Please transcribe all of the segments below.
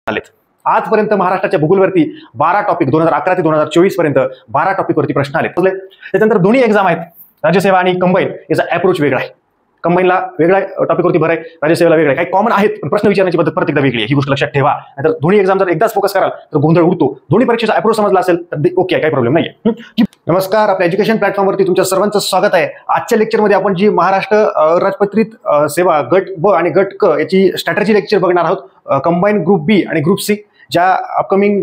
आलेत आजपर्यंत महाराष्ट्राच्या भूगोलवरती 12 टॉपिक 2011 ते 2024 पर्यंत 12 टॉपिकवरती प्रश्न आले. त्याच्यानंतर दोन्ही एक्झाम आहेत, राज्यसेवा आणि कंबाईन, याचा अप्रोच वेगळा आहे. कंबाईनला वेगळ्या टॉपिकवरती भर आहे, राज्यसेवेला वेगळा आहे. काही कॉमन आहेत पण प्रश्न विचारण्याची पद्धत प्रत्येकदा वेगळी आहे, ही गोष्ट लक्षात ठेवा. नाहीतर दोन्ही एक्झाम जर एकदाच फोकस कराल तर गोंधळ उडतो. दोन्ही परीक्षेचा अप्रोच समजला असेल तर ओके, काही प्रॉब्लेम नाहीये. नमस्कार, आपल्या एज्युकेशन प्लॅटफॉर्मवरती तुमच्या सर्वांचं स्वागत आहे. आजच्या लेक्चरमध्ये आपण जी महाराष्ट्र राजपत्रित सेवा गट ब आणि गट क याची स्ट्रॅटेजी लेक्चर बघणार आहोत. कंबाईन ग्रुप बी आणि ग्रुप सी, ज्या अपकमिंग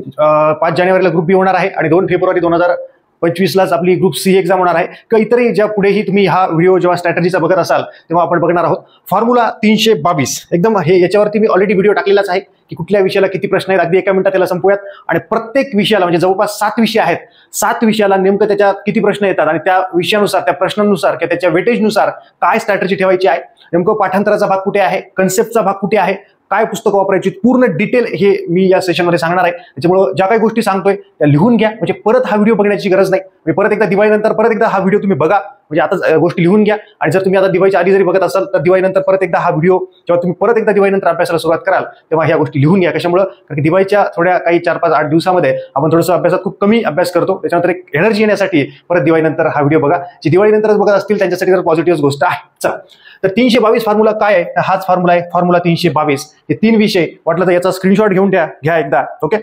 5 जानेवारीला ग्रुप बी होणार आहे आणि 2 फेब्रुवारी 2025लाच आपली ग्रुप सी एक्झाम होणार आहे. किंवा इतरही ज्या पुढेही तुम्ही हा व्हिडिओ जेव्हा स्ट्रॅटेजीचा बघत असाल तेव्हा आपण बघणार आहोत. फॉर्म्युला 322 एकदम हे, याच्यावरती मी ऑलरेडी व्हिडिओ टाकलेलाच आहे की कुठल्या विषयाला किती प्रश्न आहेत, अगदी एका मिनिटात त्याला संपूयात. आणि प्रत्येक विषयाला म्हणजे जवळपास 7 विषय आहेत, 7 विषयाला नेमकं त्याच्यात किती प्रश्न येतात आणि त्या विषयानुसार, त्या प्रश्नांनुसार किंवा त्याच्या वेटेजनुसार काय स्ट्रॅटेजी ठेवायची आहे, नेमकं पाठांतराचा भाग कुठे आहे, कन्सेप्टचा भाग कुठे आहे, काय पुस्तकं वापरायची, पूर्ण डिटेल हे मी या सेशनमध्ये सांगणार आहे. त्याच्यामुळे ज्या काही गोष्टी सांगतोय त्या लिहून घ्या, म्हणजे परत हा व्हिडिओ बघण्याची गरज नाही. म्हणजे परत एकदा दिवाळीनंतर परत एकदा हा व्हिडिओ तुम्ही बघा, म्हणजे आता गोष्टी लिहून घ्या. आणि जर तुम्ही आता दिवाळीच्या आधी जरी बघत असाल तर दिवाळीनंतर परत एकदा हा व्हिडिओ, जेव्हा तुम्ही परत एकदा दिवाळीनंतर अभ्यासाला सुरुवात कराल तेव्हा ह्या गोष्टी लिहून घ्या. कशामुळे? कारण की दिवाळीच्या थोड्या काही 4, 5, 8 दिवसामध्ये आपण थोडंसं अभ्यासात खूप कमी अभ्यास करतो. त्याच्यानंतर एक एनर्जी येण्यासाठी परत दिवाळीनंतर हा व्हिडिओ बघा. जे दिवाळीनंतरच बघत असतील त्यांच्यासाठी तर पॉझिटिव्ह गोष्ट आहे. चला, तर 322 फॉर्म्युला काय आहे? हाच फॉर्म्युला आहे, फॉर्म्युला 322. हे 3 विषय वाटलं तर याचा स्क्रीनशॉट घेऊन घ्या एकदा. ओके,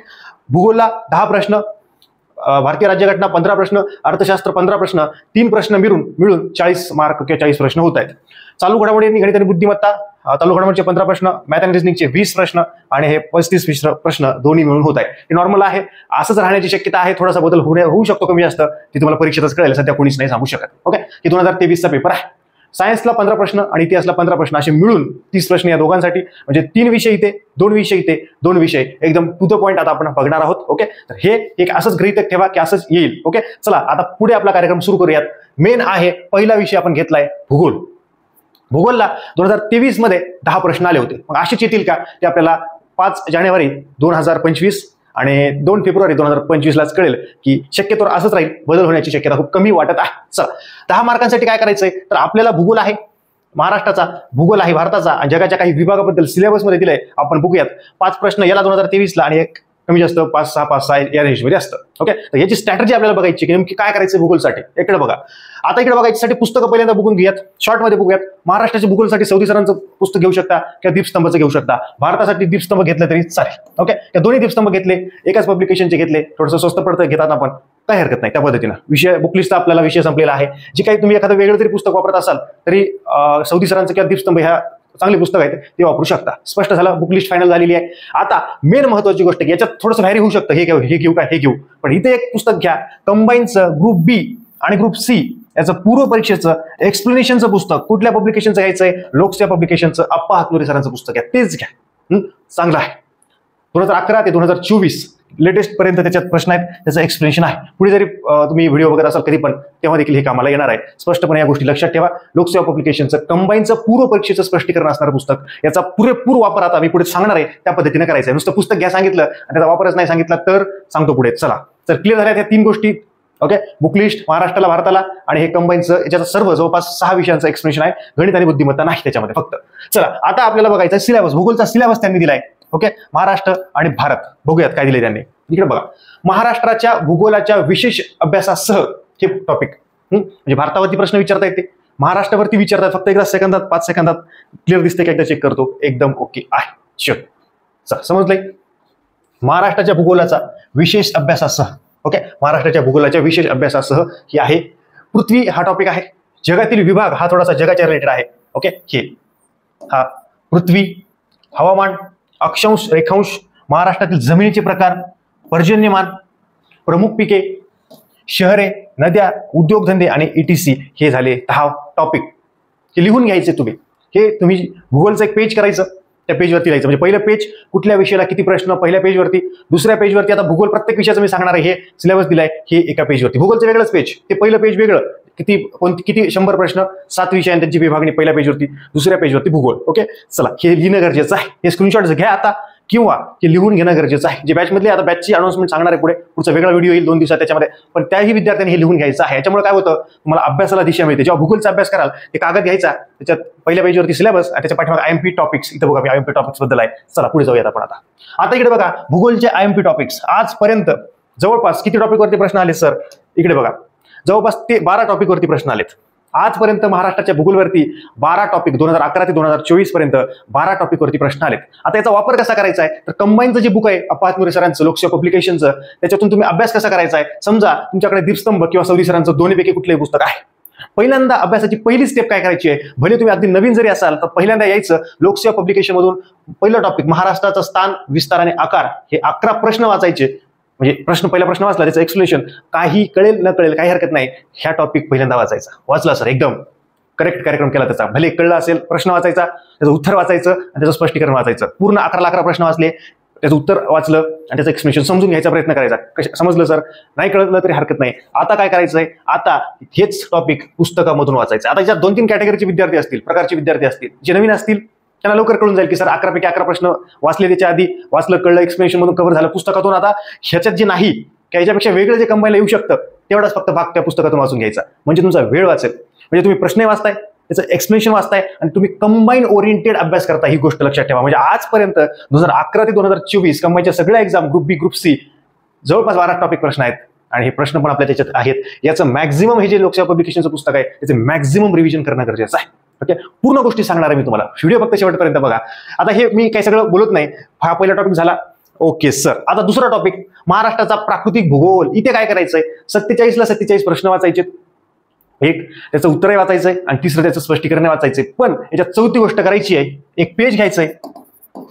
भूगोलला 10 प्रश्न, भारतीय राज्यघटना 15 प्रश्न, अर्थशास्त्र 15 प्रश्न, 3 प्रश्न मिळून 40 मार्क किंवा 40 प्रश्न होत आहेत. चालू घडामोडी गणित आणि बुद्धिमत्ता, चालू घडामोडीचे 15 प्रश्न, मॅथ आणि रिझनिंगचे 20 प्रश्न आणि हे 35 प्रश्न दोन्ही मिळून होत आहे. हे नॉर्मल आहे, असंच राहण्याची शक्यता आहे. थोडासा बदल होऊ शकतो कमी जास्त, ते तुम्हाला परीक्षेतच कळेल, सध्या कोणीच नाही सांगू शकत. ओके, हे 2023चा पेपर आहे. सायन्सला 15 प्रश्न आणि इतिहासला 15 प्रश्न, असे मिळून 30 प्रश्न या दोघांसाठी. म्हणजे 3 विषय इथे, 2 विषय इथे, 2 विषय एकदम टू द पॉइंट आता आपण बघणार आहोत. ओके, तर हे एक असंच गृहीतक ठेवा की असंच येईल. ओके, चला आता पुढे आपला कार्यक्रम सुरू करूयात. मेन आहे, पहिला विषय आपण घेतलाय भूगोल. भूगोलला 2023 मध्ये 10 प्रश्न आले होते. मग असेच येतील का ते आपल्याला 5 जानेवारी 2025 आणि 2 फेब्रुवारी 2025लाच कळेल की शक्यतोवर असंच राहील, बदल होण्याची शक्यता खूप कमी वाटत आहे. चला, 10 मार्कांसाठी काय करायचंय तर आपल्याला भूगोल आहे महाराष्ट्राचा, भूगोल आहे भारताचा आणि जगाच्या काही विभागाबद्दल सिलेबसमध्ये दिलंय, आपण बघूयात. 5 प्रश्न याला 2023ला आणि एक कमी जास्त 5-6 या रेंजमध्ये असतं. ओके, तर याची स्ट्रॅटेजी आपल्याला बघायची की नेमकी काय करायचं भूगोलसाठी. इकडे बघा, आता इकडे बघायच्यासाठी पुस्तकं पहिल्यांदा बघून घेऊयात, शॉर्टमध्ये बघूयात. महाराष्ट्राच्या भूगोलसाठी सौदी सरांचं पुस्तक घेऊ शकता किंवा दीपस्तंभचं घेऊ शकता. भारतासाठी दीपस्तंभ घेतलं तरी चालेल. ओके, त्या दोन्ही दीपस्तंभ घेतले, एकाच पब्लिकेशनचे घेतले, थोडंसं स्वस्त पडतं घेताना पण काही हरकत नाही. त्या पद्धतीनं विषय बुकलिस्ट आपल्याला विषय संपलेला आहे. जे काही तुम्ही एखादं वेगळं जरी पुस्तक वापरत असाल तरी सौदी सरांचं किंवा दीपस्तंभ ह्या चांगले पुस्तक आहेत ते वापरू शकता. स्पष्ट झालं, बुकलिस्ट फायनल झालेली आहे. आता मेन महत्वाची गोष्ट, याच्यात थोडंसं व्हॅरी होऊ शकतं, हे घेऊ का हे घेऊ, पण इथे एक पुस्तक घ्या, कंबाईनचं ग्रुप बी आणि ग्रुप सी याचं पूर्व परीक्षेचं एक्सप्लेनेशनचं पुस्तक. कुठल्या पब्लिकेशनचं घ्यायचंय? लोकसेवा पब्लिकेशनचं अप्पा हातनुरे सरांचं पुस्तक आहे, तेच घ्या. चांगलं आहे. 2011 ते 2024 लेटेस्ट पर्यंत त्याच्यात प्रश्न आहेत, त्याचं एक्सप्लेनेशन आहे. पुढे जरी तुम्ही व्हिडिओ बघत असाल कधी पण, तेव्हा देखील हे कामाला येणार आहे. स्पष्टपणे या गोष्टी लक्षात ठेवा. लोकसेवा पब्लिकेशनचं कंबाईनचं पूर्व परीक्षेचं स्पष्टीकरण असणारं पुस्तक, याचा पुरेपूर वापर आता मी पुढे सांगणार आहे त्या पद्धतीने करायचं आहे. नुसतं पुस्तक घ्या सांगितलं आणि त्याचा वापरच नाही सांगितला तर सांगतो पुढे. चला, तर क्लिअर झाल्या त्या 3 गोष्टी. ओके, बुकलिस्ट महाराष्ट्राला भारताला आणि हे कंबाईनचं, याच्यात सर्व जवळपास 6 विषयांचं एक्सप्लेनेशन आहे. गणित आणि बुद्धिमत्ता नाही त्याच्यामध्ये फक्त. चला, आता आपल्याला बघायचं सिलेबस, भूगोलचा सिलेबस त्यांनी दिलाय. ओके, महाराष्ट्र आणि भारत बघूयात काय दिले त्यांनी. इकडे बघा, महाराष्ट्राच्या भूगोलाच्या विशेष अभ्यासासह हे टॉपिक, म्हणजे भारतावरती प्रश्न विचारता येते, महाराष्ट्रावरती विचारतात. फक्त एकदा सेकंदात 5 सेकंदात क्लिअर दिसते का एकदा चेक करतो, एकदम ओके आहे. शुअर, चला समजलंय. महाराष्ट्राच्या भूगोलाचा विशेष अभ्यासासह, ओके, महाराष्ट्राच्या भूगोलाच्या विशेष अभ्यासासह ही आहे. पृथ्वी हा टॉपिक आहे. जगातील विभाग हा थोडासा जगाच्या रिलेटेड आहे. ओके, हे हा पृथ्वी, हवामान, अक्षांश रेखांश, महाराष्ट्रातील जमिनीचे प्रकार, पर्जन्यमान, प्रमुख पिके, शहरे, नद्या, उद्योगधंदे आणि ETC हे झाले 10 टॉपिक. हे लिहून घ्यायचे तुम्ही. हे तुम्ही भूगोलचं एक पेज करायचं, त्या पेजवरती लिहायचं. म्हणजे पहिलं पेज कुठल्या विषयाला किती प्रश्न पहिल्या पेजवरती, दुसऱ्या पेजवरती आता भूगोल प्रत्येक विषयाचं मी सांगणार आहे, हे सिलेबस दिलाय हे एका पेजवरती. भूगोलचं वेगळंच पेज, ते पहिलं पेज वेगळं, किती 100 प्रश्न, 7 विषय त्यांची विभागणी पहिल्या पेजवरती, दुसऱ्या पेजवरती भूगोल. ओके, चला हे लिहिणं गरजेचं आहे. हे स्क्रीनशॉट घ्या आता किंवा ते लिहून घेणं गरजेचं आहे. जे बॅचमधले आता बॅचची अनाउन्समेंट सांगणार आहे पुढे, पुढचा वेगळा व्हिडिओ येईल 2 दिवसात त्याच्यामध्ये, पण त्याही विद्यार्थ्यांनी हे लिहून घ्यायचं आहे. याच्यामुळे काय होतं, तुम्हाला अभ्यासाला दिशा मिळते. जेव्हा भूगोलचा अभ्यास कराल ते कागद घ्यायचा, त्याच्यात पहिल्या पेजवरती सिलेबस आणि त्याच्या पाठीमागे आयएमपी टॉपिक्स. इथं बघा मी आयएमपी टॉपिक्स बद्दल आहे. चला पुढे जाऊयात आपण. आता इकडे बघा भूगोलचे आयएमपी टॉपिक्स आजपर्यंत जवळपास किती टॉपिकवरती प्रश्न आले सर? इकडे बघा जवळपास 12 टॉपिकवरती प्रश्न आलेत आजपर्यंत. महाराष्ट्राच्या भूगोलवरती 12 टॉपिक 2011 ते 2024 पर्यंत 12 टॉपिकवरती प्रश्न आलेत. आता याचा वापर कसा करायचा आहे, तर कंबाईनचं जे बुक आहे अप्पाहात मोरे सरांचं लोकसेवा पब्लिकेशनचं, त्याच्यातून तुम्ही अभ्यास कसा करायचा आहे. समजा तुमच्याकडे दीपस्तंभ किंवा सौरी सरांचं दोन्हीपैकी कुठलंही पुस्तक आहे. पहिल्यांदा अभ्यासाची पहिली स्टेप काय करायची आहे, भले तुम्ही अगदी नवीन जरी असाल तर पहिल्यांदा यायचं लोकसेवा पब्लिकेशन मधून पहिलं टॉपिक महाराष्ट्राचं स्थान, विस्तार आणि आकार, हे 11 प्रश्न वाचायचे. म्हणजे पहिला प्रश्न वाचला त्याचं एक्सप्लेनेशन, काही कळेल न कळेल काही हरकत नाही, ह्या टॉपिक पहिल्यांदा वाचायचा. वाचला सर, एकदम करेक्ट कार्यक्रम केला त्याचा. भले कळलं असेल, प्रश्न वाचायचा, त्याचं उत्तर वाचायचं आणि त्याचं स्पष्टीकरण वाचायचं. पूर्ण 11 प्रश्न वाचले, त्याचं उत्तर वाचलं आणि त्याचं एक्सप्लेनेशन समजून घ्यायचा प्रयत्न करायचा. समजलं सर, नाही कळलं तरी हरकत नाही. आता काय करायचंय, आता हेच टॉपिक पुस्तकामधून वाचायचं. आता याच्यात 2-3 कॅटेगरीचे विद्यार्थी असतील, प्रकारचे विद्यार्थी असतील. जे नवीन असतील त्यांना लवकर कळून जाईल की सर 11 पैकी 11 प्रश्न वाचले, त्याच्या आधी वाचलं, कळलं, एक्सप्लेनेशन मधून कव्हर झालं पुस्तकातून. आता ह्याच्यात जे नाही की याच्यापेक्षा वेगळं जे कंबाईनला येऊ शकतं तेवढाच फक्त भाग त्या पुस्तकातून वाचून घ्यायचा, म्हणजे तुमचा वेळ वाचेल. म्हणजे तुम्ही प्रश्नही वाचताय, त्याचं एक्सप्लेनेशन वाचताय आणि तुम्ही कंबाईन ओरिएंटेड अभ्यास करता. ही गोष्ट लक्षात ठेवा. म्हणजे आजपर्यंत 2011 ते 2024 कंबाईनच्या सगळ्या एक्झाम ग्रुप बी, ग्रुप सी जवळपास 12 टॉपिक प्रश्न आहेत आणि हे प्रश्न पण आपल्या त्याच्यात आहेत. याचं मॅक्झिमम, हे जे लोकसेवा पब्लिकेशनचं पुस्तक आहे त्याचे मॅक्झिमम रिव्हिजन करणं गरजेचं आहे. ओके, पूर्ण गोष्टी सांगणार आहे मी तुम्हाला. व्हिडिओ फक्त शेवटपर्यंत बघा. आता हे मी काही सगळं बोलत नाही. हा पहिला टॉपिक झाला. ओके सर, आता दुसरा टॉपिक महाराष्ट्राचा प्राकृतिक भूगोल. इथे काय करायचंय, 47ला 47 प्रश्न वाचायचे. एक त्याचं उत्तरही वाचायचंय आणि तिसरं त्याचं स्पष्टीकरण वाचायचंय. पण याच्यात चौथी गोष्ट करायची आहे, एक पेज घ्यायचंय.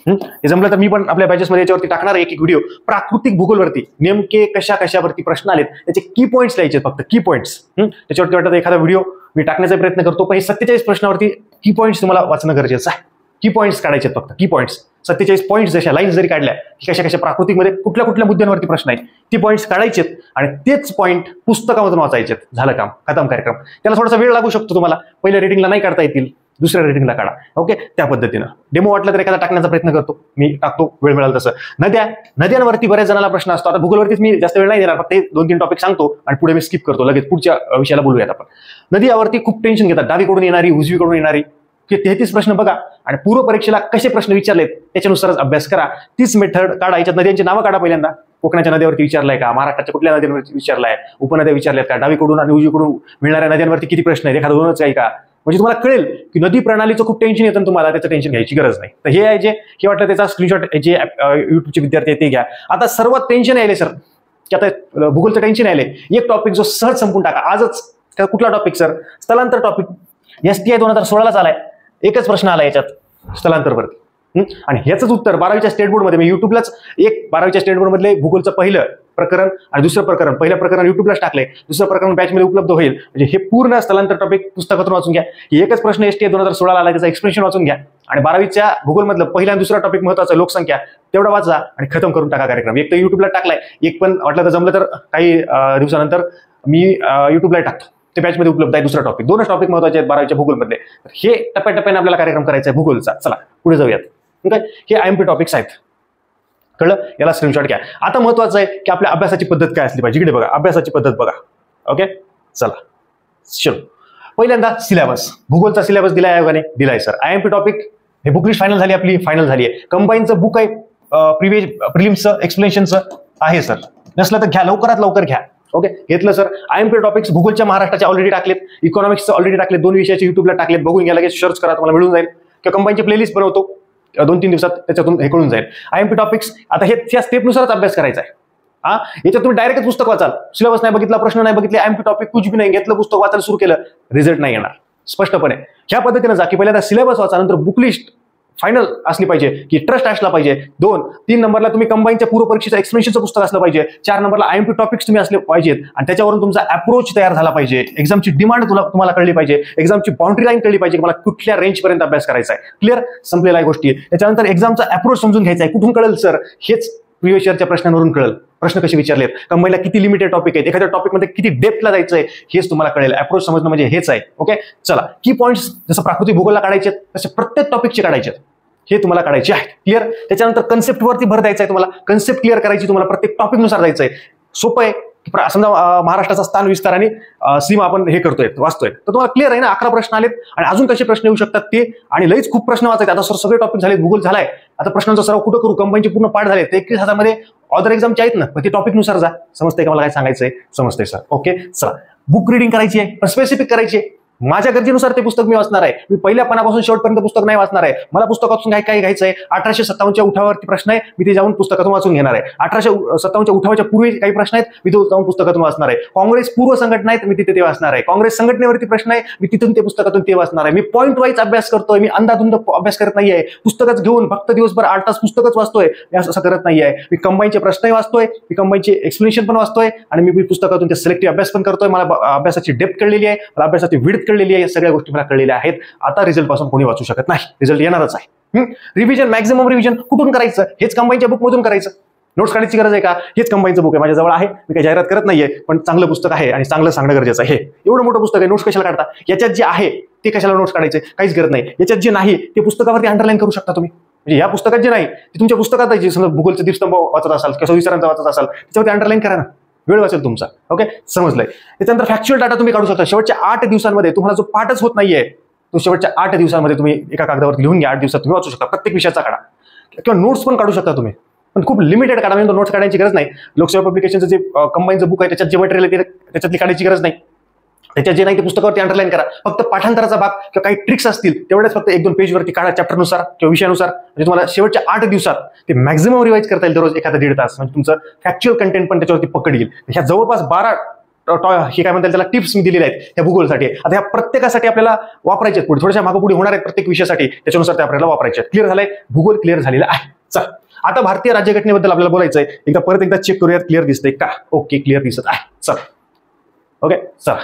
हे जमलं तर मी पण आपल्या बॅचेसमध्ये याच्यावरती टाकणार आहे एक व्हिडिओ प्राकृतिक भूगोलवरती. नेमके कशावरती प्रश्न आलेत त्याचे की पॉईंट्स लिहायचे, फक्त की पॉईंट्स. त्याच्यावरती वाटतं एखादा व्हिडिओ मी टाकण्याचा प्रयत्न करतो, पण हे 47 प्रश्नावरती की पॉईंट्स तुम्हाला वाचणं गरजेचं आहे. की पॉईंट्स काढायचे, फक्त की पॉईंट्स. 47 पॉईंट्स जशा लाईन्स जरी काढल्या की कशा प्राकृतिकमध्ये कुठल्या मुद्द्यांवरती प्रश्न आहेत ती पॉईंट्स काढायचेत आणि तेच पॉईंट पुस्तकामधून वाचायचेत. झालं काम, खतम कार्यक्रम. त्याला थोडासा वेळ लागू शकतो तुम्हाला, पहिल्या रेटिंगला नाही काढता येतील, दुसऱ्या रेटिंगला काढा. ओके, त्या पद्धतीनं डेमो वाटलं तर एखादा टाकण्याचा प्रयत्न करतो, मी टाकतो वेळ मिळाल तसं. नद्यांवरती बऱ्याच जणांना प्रश्न असतो. आता भूगोलवरतीच मी जास्त वेळ नाही देणार, फक्त 2-3 टॉपिक सांगतो आणि पुढे मी स्किप करतो, लगेच पुढच्या विषयाला बोलूयात आपण. नदी यावरती खूप टेन्शन घेतात, डावीकडून येणारी, उजवीकडून येणारी. 33 प्रश्न बघा आणि पूर्व परीक्षेला कसे प्रश्न विचारलेत त्याच्यानुसारच अभ्यास करा. तीच मेथड काढा. याच्यात नद्यांची नावं काढा. पहिल्यांदा कोकणाच्या नद्यावरती विचारलाय का, महाराष्ट्राच्या कुठल्या नद्यांवरती विचारलाय, उपनद्या विचारल्यात का, डावीकडून आणि उजवीकडून मिळणाऱ्या नद्यांवरती किती प्रश्न आहेत, एखादा 2च आहे का. म्हणजे तुम्हाला कळेल की नदी प्रणालीचं खूप टेन्शन येतं, तुम्हाला त्याचं टेन्शन घ्यायची गरज नाही. तर हे आहे हे वाटलं त्याचा स्क्रीनशॉट जे युट्यूबचे विद्यार्थी आहेत ते घ्या. आता सर्वात टेन्शन यायले सर की आता भूगोलचं टेन्शन यायले, एक टॉपिक जो सहज संपून टाका आजच. कुठला टॉपिक सर, स्थलांतर टॉपिक. STI 2016लाच आलाय, एकच प्रश्न आला याच्यात स्थलांतरवरती. आणि ह्याच उत्तर 12वीच्या स्टेट बोर्डमध्ये मी युट्यूबलाच 12वीच्या स्टेट बोर्ड मधले भूगोलचं पहिलं प्रकरण आणि दुसरं प्रकरण, पहिलं प्रकरण युट्यूबलाच टाकले, दुसरं प्रकरण बॅचमध्ये उपलब्ध होईल. म्हणजे हे पूर्ण स्थलांतर टॉपिक पुस्तकातून वाचून घ्या. एकच प्रश्न STI 2016 आला, त्याचा एक्सप्लेनेशन वाचून घ्या आणि 12वीच्या भूगोलमधलं पहिला आणि दुसरा टॉपिक महत्वाचा लोकसंख्या तेवढा वाचा आणि खतम करून टाका कार्यक्रम. एक तर युट्यूबला टाकलाय, एक पण वाटलं तर जमलं तर काही दिवसानंतर मी युट्यूबला टाकतो, ते बॅचमध्ये उपलब्ध आहे दुसरा टॉपिक. 2च टॉपिक महत्वाचे आहेत 12वीच्या भूगोलमधले. हे टप्प्याटप्प्याने आपल्याला कार्यक्रम करायचा आहे भूगोलचा. चला पुढे जाऊयात. ठीक आहे, हे IMP टॉपिक्स आहेत, कळलं. याला स्क्रीनशॉट घ्या. आता महत्वाचं आहे की आपल्या अभ्यासाची पद्धत काय असली पाहिजे. इकडे बघा अभ्यासाची पद्धत बघा. ओके, चला चलो. पहिल्यांदा सिलेबस, भूगोलचा सिलेबस दिलाय आयोगाने, दिलाय सर. IMP टॉपिक हे बुक लिस्ट फायनल झाली, आपली फायनल झाली आहे. कंबाईनचं बुक आहे, प्रिलिम्सचं एक्सप्लेनेशनचं आहे सर. नसलं तर घ्या, लवकरात लवकर घ्या. ओके, घेतलं सर. IMP टॉपिक्स भूगोलच्या महाराष्ट्राचे ऑलरेडी टाकलेत, इकॉनॉमिक्सचं ऑलरेडी टाकलेत, 2 विषयाचे युट्यूबला टाकलेत, बघून घ्या, लगेच सर्च करा, तुम्हाला मिळून जाईल. किंवा कंबाईनची प्लेलिस्ट बनवतो 2-3 दिवसात, त्याच्यातून हे कळून जाईल. IMP टॉपिक्स आता हे त्या स्टेपनुसारच अभ्यास करायचा आहे. याच्यात तुम्ही डायरेक्ट पुस्तक वाचाल, सिलेबस नाही बघितला, प्रश्न नाही बघितले, IMP टॉपिक कुछ भी नाही घेतलं, पुस्तक वाचायला सुरू केलं, रिझल्ट नाही येणार. स्पष्टपणे ह्या पद्धतीने जा की पहिल्यांदा सिलेबस वाचा, नंतर बुक लिस्ट फायनल असली पाहिजे, की ट्रस्ट असला पाहिजे. 2-3 नंबरला तुम्ही कंबाईनच्या पूर्व परीक्षेचं एक्सप्लेनेशनचं पुस्तक असलं पाहिजे. 4 नंबरला IMP टॉपिक्स तुम्ही असले पाहिजेत आणि त्याच्यावरून तुमचा अप्रोच तयार झाला पाहिजे. एक्झामची डिमांड तुम्हाला कळली पाहिजे, एक्झामची बाउंड्री लाईन कळली पाहिजे, मला कुठल्या रेंज पर्यंत अभ्यास करायचा आहे. क्लिअर, संपलेल्या गोष्टी. त्याच्यानंतर एक्झामचा अप्रोच समजून घ्यायचा आहे. कुठून कळेल सर, हेच प्रिव्हियस इयरच्या प्रश्नांवरून कळेल. प्रश्न कसे विचारलेत, कंबाईनला किती लिमिटेड टॉपिक आहेत, एखाद्या टॉपिकमध्ये किती डेप्थला जायचं आहे, हेच तुम्हाला कळेल. अप्रोच समजणं म्हणजे हेच आहे. ओके, चला. की पॉईंट्स जसं प्राकृतिक भूगोलला काढायचे तसे प्रत्येक टॉपिकचे काढायचे. हे तुम्हाला काढायचे आहे. क्लिअर. त्याच्यानंतर कन्सेप्टवरती भर द्यायचा आहे तुम्हाला. कन्सेप्ट क्लिअर करायची तुम्हाला. प्रत्येक टॉपिकनुसार जायचं आहे. सोपं आहे. समजा महाराष्ट्राचा स्थान विस्तार आणि सीमा आपण हे करतोय, वाचतोय, तर तुम्हाला क्लिअर आहे ना. 11 प्रश्न आलेत आणि अजून कसे प्रश्न येऊ शकतात ते, आणि लईच खूप प्रश्न वाचायचे. आता सगळे टॉपिक झाले, भूगोल झालाय, आता प्रश्नांचा सराव कुठं करू, कंबाईनचे पूर्ण पाठ झाले. 21,000 मध्ये ऑदर एक्झामचे आहेत ना, पण ते टॉपिकनुसार जा. समजतंय का मला काय सांगायचंय? समजतंय सर. ओके. चला, बुक रिडिंग करायची आहे, पण स्पेसिफिक करायची आहे. माझ्या गरजेनुसार ते पुस्तक मी वाचणार आहे. मी पहिल्या पानापासून शेवटपर्यंत पुस्तक नाही वाचणार आहे. मला पुस्तकातून काय घ्यायचं आहे. 1857च्या उठावावरती प्रश्न आहे, मी ते जाऊन पुस्तकातून वाचून घेणार आहे. 1857च्या उठावाच्या पूर्वी काही प्रश्न आहेत, मी तो जाऊन पुस्तकातून वाचणार आहे. काँग्रेस पूर्व संघटना आहेत, मी तिथे ते वाचणार आहे. काँग्रेस संघटनेवरती प्रश्न आहे, मी तिथून ते पुस्तकातून ते वाचणार आहे. मी पॉईंट वाईज अभ्यास करतोय. मी अंधाधुंद अभ्यास करत नाहीये. पुस्तकच घेऊन फक्त दिवसभर 8 तास पुस्तकच वाचतोय, मी असं करत नाहीये. मी कंबाईनचे प्रश्नही वाचतोय, मी कंबाईनचे एक्सप्लेनेशन पण वाचतोय, आणि मी पुस्तकातून ते सिलेक्टिव्ह अभ्यास पण करतोय. मला अभ्यासाची डेप्थ कळलेली आहे, मला अभ्यासाची विड्थ कळलेली आहे. सगळ्या गोष्टी मला कळलेल्या आहेत. आता रिझल्ट पासून कोणी वाचू शकत नाही. रिझल्ट येणारच आहे. रिव्हिजन, मॅक्झिमम रिव्हिजन कुठून करायचं? हेच कंबाईनच्या बुक मधून करायचं. नोट्स काढायची गरज आहे का? हेच कंबाईनचं बुक आहे, माझ्या जवळ आहे. मी काही जाहिरात करत नाहीये, पण चांगलं पुस्तक आहे आणि चांगलं सांगणं गरजेचं आहे. एवढं मोठं पुस्तक आहे, नोट्स कशाला काढता? याच्यात जे आहे ते कशाला नोट्स काढायचे? काहीच गरज नाही. याच्यात जे नाही ते पुस्तकावरती अंडरलाईन करू शकता तुम्ही. म्हणजे या पुस्तकात जे नाही ते तुमच्या पुस्तकात आहे. समजा भूगोलचे दीपस्तंभ वाचत असाल किंवा विचारांचा वाचत असाल, त्याच्यावरती अंडरलाईन करा ना, वेळ वाचेल तुमचा. ओके, समजलंय. त्याच्यानंतर फॅक्च्युअल डाटा तुम्ही काढू शकता. शेवटच्या 8 दिवसांमध्ये तुम्हाला जो पाठच होत नाहीये, तो शेवटच्या 8 दिवसांमध्ये तुम्ही एका कागदावरती लिहून घ्या. 8 दिवसात तुम्ही वाचू शकता. प्रत्येक विषयाचा काढा, किंवा नोट्स पण काढू शकता तुम्ही, पण खूप लिमिटेड काढा. म्हणजे नोट्स काढायची गरज नाही. लोकसेवा पब्लिकेशनचं जे कंबाईनचं बुक आहे, त्याच्यात जे मटेरियल आहे त्याच्यातली काढायची गरज नाही. त्याच्यात जे नाही ते पुस्तकावरती अंडरलाईन करा. फक्त पाठांतराचा भाग किंवा काही ट्रिक्स असतील तेवढेच फक्त 1-2 पेजवरती काढा, चॅप्टरनुसार किंवा विषयानुसार. म्हणजे तुम्हाला शेवटच्या 8 दिवसात ते मॅक्झिमम रिवाइज करता येईल. दररोज एखादा 1.5 तास. म्हणजे तुमचं फॅक्च्युअल कंटेंट पण त्याच्यावरती पकड येईल. ह्या जवळपास 12 हे काय म्हणतात त्याला टिप्स मी दिलेल्या आहेत त्या भूगोलसाठी. आता ह्या प्रत्येकासाठी आपल्याला वापरायचे आहेत. पुढे थोड्याशा मागोपुढे होणार आहेत प्रत्येक विषयासाठी, त्याच्यानुसार ते आपल्याला वापरायचे आहेत. क्लिअर झालंय? भूगोल क्लिअर झालेला आहे. चल, आता भारतीय राज्यघटनेबद्दल आपल्याला बोलायचं आहे. परत एकदा चेक करूयात, क्लिअर दिसतंय का? ओके, क्लिअर दिसत आहे. चल, ओके, चला.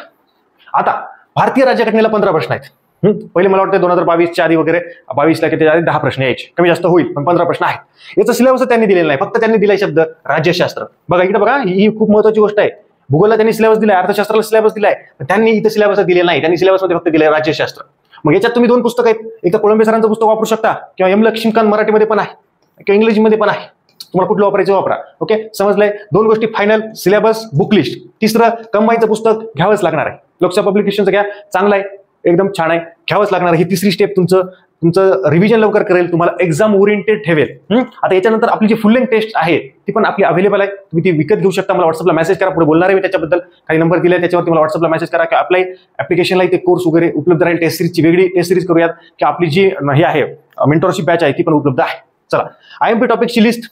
आता भारतीय राज्यघटनेला 15 प्रश्न आहेत. पहिले मला वाटतं 2022च्या आधी वगैरे 22ला किती 10 प्रश्न यायचे, कमी जास्त होईल, पण 15 प्रश्न आहेत. याचा सिलेबस त्यांनी दिलेला नाही. फक्त त्यांनी दिलाय शब्द राज्यशास्त्र. बघा इकडे बघा, ही खूप महत्वाची गोष्ट आहे. भूगोलला त्यांनी सिलेबस दिलाय, अर्थशास्त्राला सिलेबस दिलाय, त्यांनी इथं सिलेबस दिलेला नाही. त्यांनी सिलेबसमध्ये फक्त दिलंय राज्यशास्त्र. मग याच्यात तुम्ही 2 पुस्तकं आहेत. एक तर कोळंबे सरांचं पुस्तक वापरू शकता, किंवा एम लक्ष्मीकांत मराठीमध्ये पण आहे किंवा इंग्लिशमध्ये पण आहे. तुम्हाला कुठलं वापरायचं वापरा. ओके, समजलंय? 2 गोष्टी फायनल, सिलेबस, बुक लिस्ट. तिसरं, कंबाईनचं पुस्तक घ्यावंच लागणार आहे. लोकसेवा पब्लिकेशनचं घ्या, चांगलं आहे, एकदम छान आहे, घ्यावंच लागणार आहे. ही तिसरी स्टेप तुमचं रिव्हिजन लवकर करेल, तुम्हाला एक्झाम ओरिएंटेड ठेवेल. आता याच्यानंतर आपली जी फुल लेंथ टेस्ट आहे ती पण आपली अवेलेबल आहे. तुम्ही ती विकत घेऊ शकता. मला व्हॉट्सअपला मेसेज करा, पुढे बोलणार आहे मी त्याच्याबद्दल. काही नंबर दिले त्याच्यावरती मला व्हॉट्सअपला मेसेज करा की आपल्या ऍप्लिकेशनला इथे कोर्स वगैरे उपलब्ध राहील. टेस्ट सिरीजची वेगळी टेस्ट सिरीज करूयात, की आपली जी हे आहे मेंटरशिप बॅच आहे ती पण उपलब्ध आहे. चला, IMP टॉपिकची लिस्ट